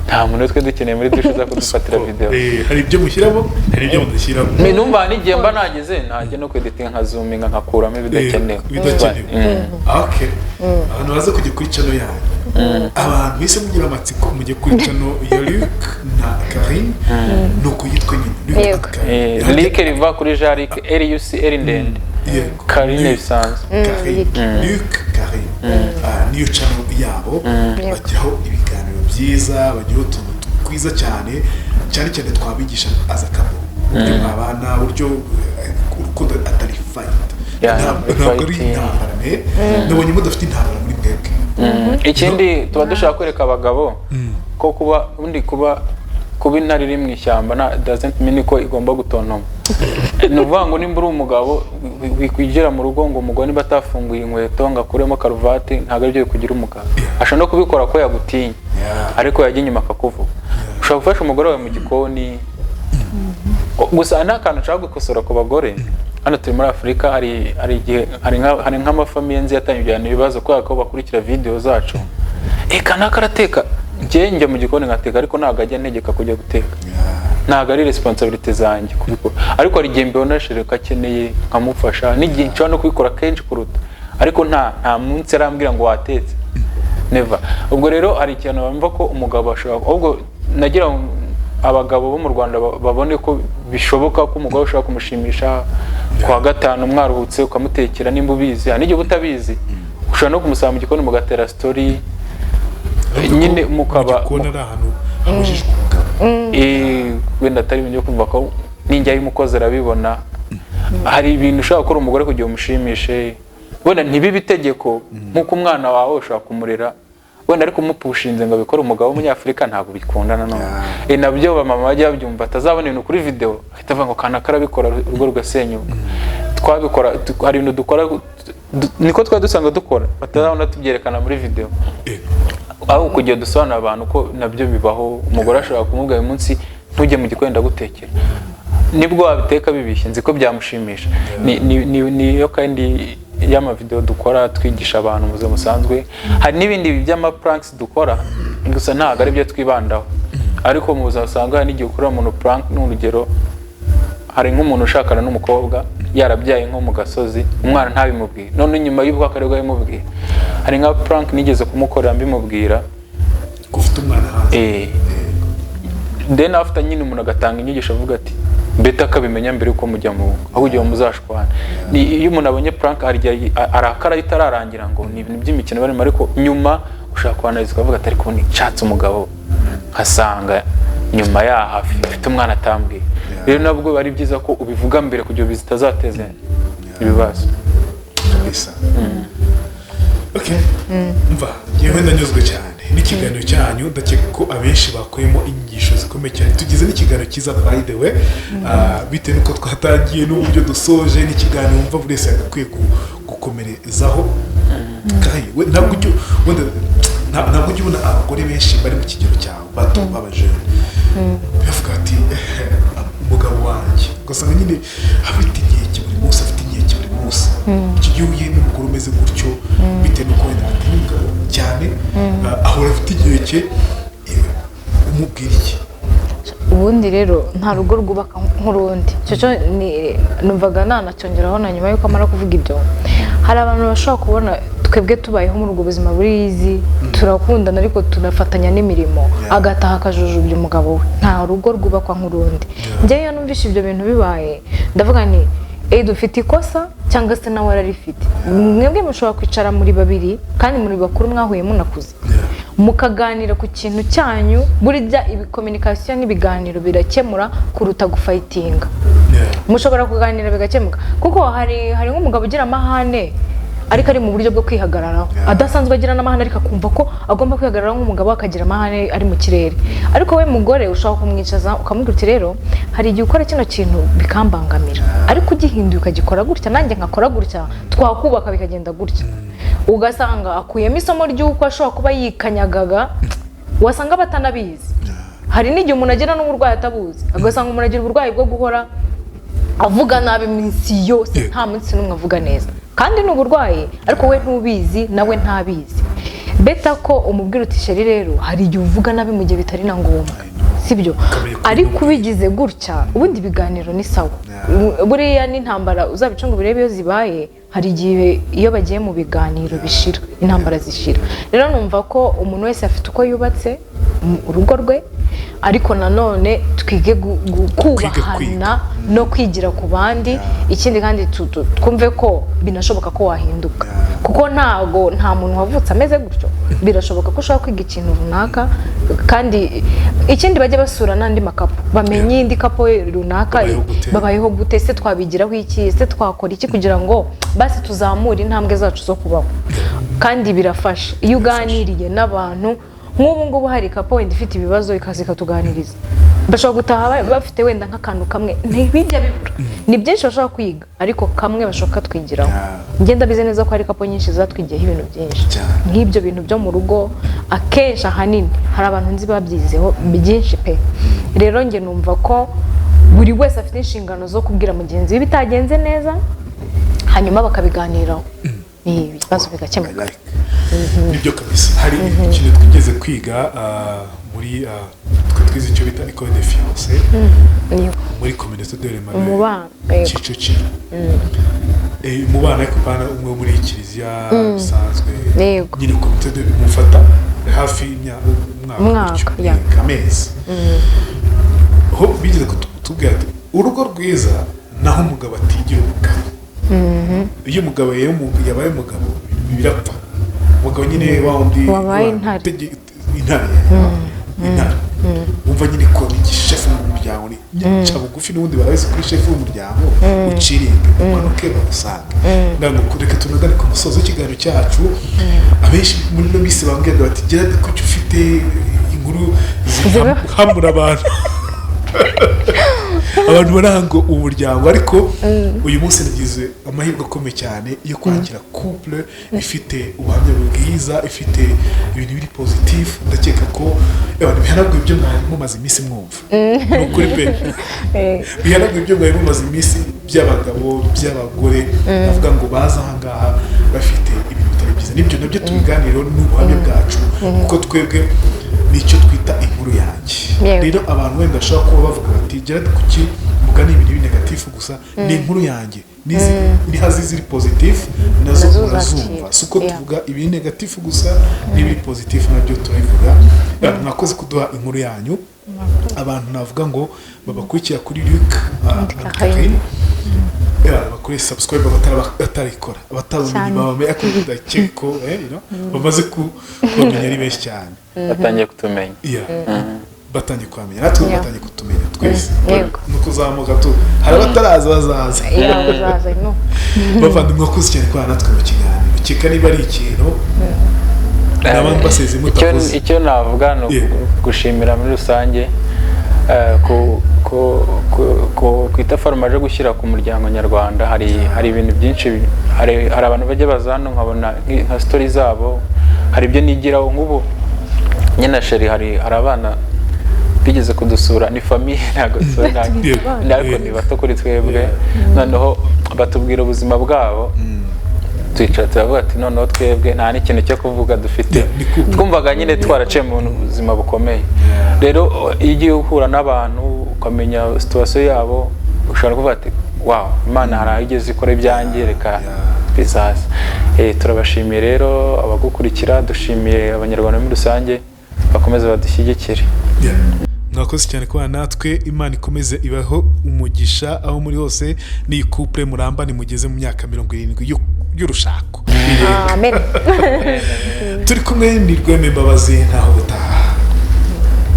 nta muntu twe dukeneye muri dushe za kudufatira video hari ibyo mushyiramo hari ibyo mudashyiramo numva n'igihe mba nageze najye no kweditinga nka zoominga nkakuramo ibidakenewe okay abantu baza kujya kuri channel yawe abantu bise mugira amatsiko mujye kuri channel ya Luc na Karine nuko yitwa nyine Luc riva kuri Jarik LUC ndende Karine bisanzwe Luc Karine niyo channel yabo bagiraho ibiganiro byiza bagiraho utuntu twiza cyane twabigisha aza kabo abana buryo urukundo atari fight ntabwo ari intambara nabonye mudafite intambara muri mwebwe ikindi tuba dushaka kwereka abagabo ko kuba intare iri mu ishyamba doesn't mean ko igomba gutontoma ni ukuvuga ngo nimba uri umugabo wikwigera mu rugo ngo umugore niba atafunguye inkweto ngo akuremo karuvati ntabwo ari byo kugira umugabo ashobora no kubikora ko yagutinya ariko yajya inyuma akakuvuga ushobora gufasha umugore wawe mu gikoni gusa nta kantu nshaka gukosora ku bagore hano turi muri Afurika hari nk'amafamiye nzi yatangirana ibibazo kubera ko bakurikira video zacu kanaka arateka njye mu gikoni ngateka ariko ntabwo ajya ntegeka kujya guteka ntabwo ari responsibility zanjye kubikora ariko hari igihe mbona shereka akeneye nkamufasha n'igihe nshobora no kubikora kenshi kuruta ariko nta munsi arambwira ngo watetse never. Ubwo rero hari ikintu bamva ko umugabo ashobora ahubwo nagira abagabo bo mu Rwanda babone ko bishoboka ko umugabo ushaka kumushimisha kwa gatanu mwaruhutse ukamutekera nimba ubizi n'igihe butabizi ushobora no kumusaba mu gikoni mugatera story nyine mukaba kubona ahantu abujijwe wenda atari ibintu byo kumva ko ninjya y'umukozi arabibona hari ibintu ushaka gukora umugore kugira umushimishe wenda ntibibe itegeko nk'uko umwana wawe ushaka kumurera wenda ariko umupushinze ngo abikore umugabo w'umunyafurika ntabwo bikundana none nabyo bamama bajya babyumva atazabona ibintu kuri video ahita avuga ngo kana karabikora urwo rugasenyuka twabikora hari ibintu dukora niko dusanga dukora batazabona tubyerekana muri video aho kugiye dusobanura abantu ko nabyo bibaho umugore ashobora kumubwira uyu munsi ntujye mu gikwenda gutekera nibwo wabiteka bibishye nzi ko byamushimisha niyo kandi y'ama video dukora twigisha abantu mu buzima busanzwe hari n'ibindi by'ama pranks dukora gusa ntabwo ari byo twibandaho ariko mu buzima busanzwe hari n'igihe ukora umuntu prank n'urugero hari nk'umuntu ushakana n'umukobwa yarabyaye nko mu gasozi umwana ntabimubwira none nyuma y'ubwo akarego yamubwira hari nka prank nigeze kumukorera mbimubwira gufite umwana hanze then after nyine umuntu agatanga inyigisho avuga ati beta akabimenya mbere uko mujya mu aho ugiye muzashwana ni iyo umuntu abonye prank arakara itararangira ngo ni ibintu by'imikino barimo ariko nyuma ushaka kwanariza ukavuga ati ariko ni nshatse umugabo nkasanga nyuma yahafi ufite umwana atambwiye rero nabwo bari byiza ko ubivuga mbere kugira ngo bizitazateze ibibazo bisa okay mva yewe ndanyuzwe cyane n'ikiganiro cyanyu ndakeka ko abenshi bakuyemo inyigisho zikomeye cyane tugize n'ikiganiro cyiza by the way bitewe nuko twatangiye n'uburyo dusoje n'ikiganiro wumva buri wese agakwiye gukomerezaho kandi ntabwo ujya ubona abagore benshi bari mu kigero cyawe bato b'abajene bavuga ati umugabo wanjye ugasanga nyine afite inkeke buri munsi iki gihe uhuye n'umugore umeze gutyo bitewe n'uko wenda atari umugabo cyane ahora afite inkeke umubwira iki ubundi rero nta rugo rwubaka nk'urundi cyo numvaga nanacyongeraho na nyuma yuko amara kuvuga ibyo hari abantu bashobora kubona twebwe tubayeho muri ubwo buzima buri izi turakundana ariko tunafatanya n'imirimo agataha akajujubya umugabo we nta rugo rwubakwa nk'urundi njyewe iyo numvise ibyo bintu bibaye ndavuga nti dufite ikosa cyangwa se nawe ararifite mwebwe mushobora kwicara muri babiri kandi muri bakuru mwahuye munakuze mukaganira ku kintu cyanyu burya communication n'ibiganiro birakemura kuruta gufightinga mushobora kuganira bigakemuka kuko hari nk'umugabo ugira amahane ariko ari mu buryo bwo kwihagararaho adasanzwe agira n'amahane ariko akumva ko agomba kwihagararaho nk'umugabo akagira amahane ari mu kirere ariko we mugore ushobora kumwicaza ukamubwira uti rero hari igihe ukora kino kintu bikambangamira ariko ugihinduye ukagikora gutya nanjye nkakora gutya twakubaka bikagenda gutya ugasanga akuyemo isomo ry'uko ashobora kuba yikanyagaga wasanga batanabizi hari n'igihe umuntu agira n'uburwayi atabuzi agasanga umuntu agira uburwayi bwo guhora avuga nabi iminsi yose nta munsi n'umwe avuga neza kandi ni uburwayi ariko we ntubizi nawe ntabizi beta ko umubwira uti sheri rero hari igihe uvuga nabi mu gihe bitari na ngombwa sibyo ariko ubigize gutya ubundi biganiro ni sawa buriya n'intambara uzabicunga birebe iyo zibaye hari igihe iyo bagiye mu biganiro bishira intambara zishira rero numva ko umuntu wese afite uko yubatse urugo rwe ariko nanone twige kubahana no kwigira ku bandi ikindi kandi twumve ko binashoboka ko wahinduka kuko nta muntu wavutse ameze gutyo birashoboka ko ushobora kwiga ikintu runaka kandi ikindi bajya basura n'andi makapo bamenye indi kapo runaka babayeho gute se twabigiraho iki se twakora iki kugira ngo basi tuzamure intambwe zacu zo kubaho kandi birafasha iyo uganiriye n'abantu nk'ubu ngubu hari kapo wenda ifite ibibazo ikaza ikatuganiriza bashobora gutaha bafite wenda nk'akantu kamwe ntibijya bibura ni byinshi bashobora kwiga ariko kamwe bashobora twigiraho ngenda bize neza ko hari kapo nyinshi zatwigiyeho ibintu byinshi nk'ibyo bintu byo mu rugo akenshi ahanini hari abantu nzi babyizeho byinshi pe rero njye numva ko buri wese afite inshingano zo kubwira mugenzi we bitagenze neza hanyuma bakabiganiraho ibibazo bigakemuka. Nibyo kabisa. Hari ikintu twigeze kwiga muri twize icyo bita école de fiancé muri communauté de l'Emmanuel Kicukiro. Umubano ariko pana umwe muri kiliziya bisanzwe nyine communauté de mufata hafi y'umwaka amezi. Ho bigeze kutubwira ati urugo rwiza naho umugabo atigira umugabo. Iyo umugabo yabaye umugabo birapfa. Umugabo nyine wawundi wabaye intare umva nyine ko ni chef w'umuryango ni cyabugufi n'ubundi barazi kuri chef w'umuryango uciringa manuke bagusanga ndango kureka tunagane ku musozo w'ikiganiro cyacu. Abenshi muri no bise bambwira bati gira ko ufite inkuru hamura abantu abantu barango umuryango ariko uyu munsi nagize amahirwe akomeye cyane yo kwakira couple ifite ubuhamya bwiza, ifite ibintu biri positif. Ndakeka ko abantu bihanagwe ibyo mumaze iminsi mwumva n'ukuri pe bihanagwe ibyo mumaze iminsi by'abagabo by'abagore bavuga ngo baza ahangaha bafite ibintu bitari byiza. Nibyo nabyo tubiganiro n'ubuhamya bwacu kuko twebwe nicyo twita inkuru yanjye. Rero abantu wenda bashaka kuba bavuga bati gira kuki mugani ibintu negatifu gusa ni inkuru yanjye ni hazi ziri positif nazo urazumva. Suko tuvuga ibintu negatifu gusa n'ibiri positif nabyo turabivuga. Mwakoze kuduha inkuru yanyu. Abantu navuga ngo babakurikira kuri Luc bakore subscribe batarikora abatazumye bamenya ko ndakeko bamaze kumenya ari benshi cyane batangiye kutumenya batangiye kwamenya natwe batangiye kutumenya twese nuko zamuka tu hari abataraza bazaza no bavandimwe mwakoze cyane kwa natwe mu kiganiro kika niba ari ikintu n'abandi baseze mutakoze. Icyo navuga no gushimira muri rusange ku itafaruma aje gushyira ku muryango nyarwanda. Hari ibintu byinshi, hari abantu bajya baza hano nkabona nka story zabo, hari ibyo nigiraho nk'ubu nyina sheri hari abana bigeze kudusura ni famille ntago ntabwo ni bato kuri twebwe noneho batubwira ubuzima bwabo twicara turavuga ati noneho twebwe nta n'ikintu cyo kuvuga dufite twumvaga nyine twaraciye mu buzima bukomeye. Rero iyo ugiye uhura n'abantu ukamenya situation yabo ushobora kuvuga ati wow Imana hari aho igeze ikora ibyanjye reka bizaza. Turabashimiye rero abagukurikira, dushimiye abanyarwanda muri rusange bakomeze badushyigikire. Mwakoze cyane kwa natwe. Imana ikomeze ibaho umugisha aho muri hose. Ni couple muramba ni mugeze mu myaka 70 y'urushako. Amen. Turi kumwe ni RWEME MBABAZI ntaho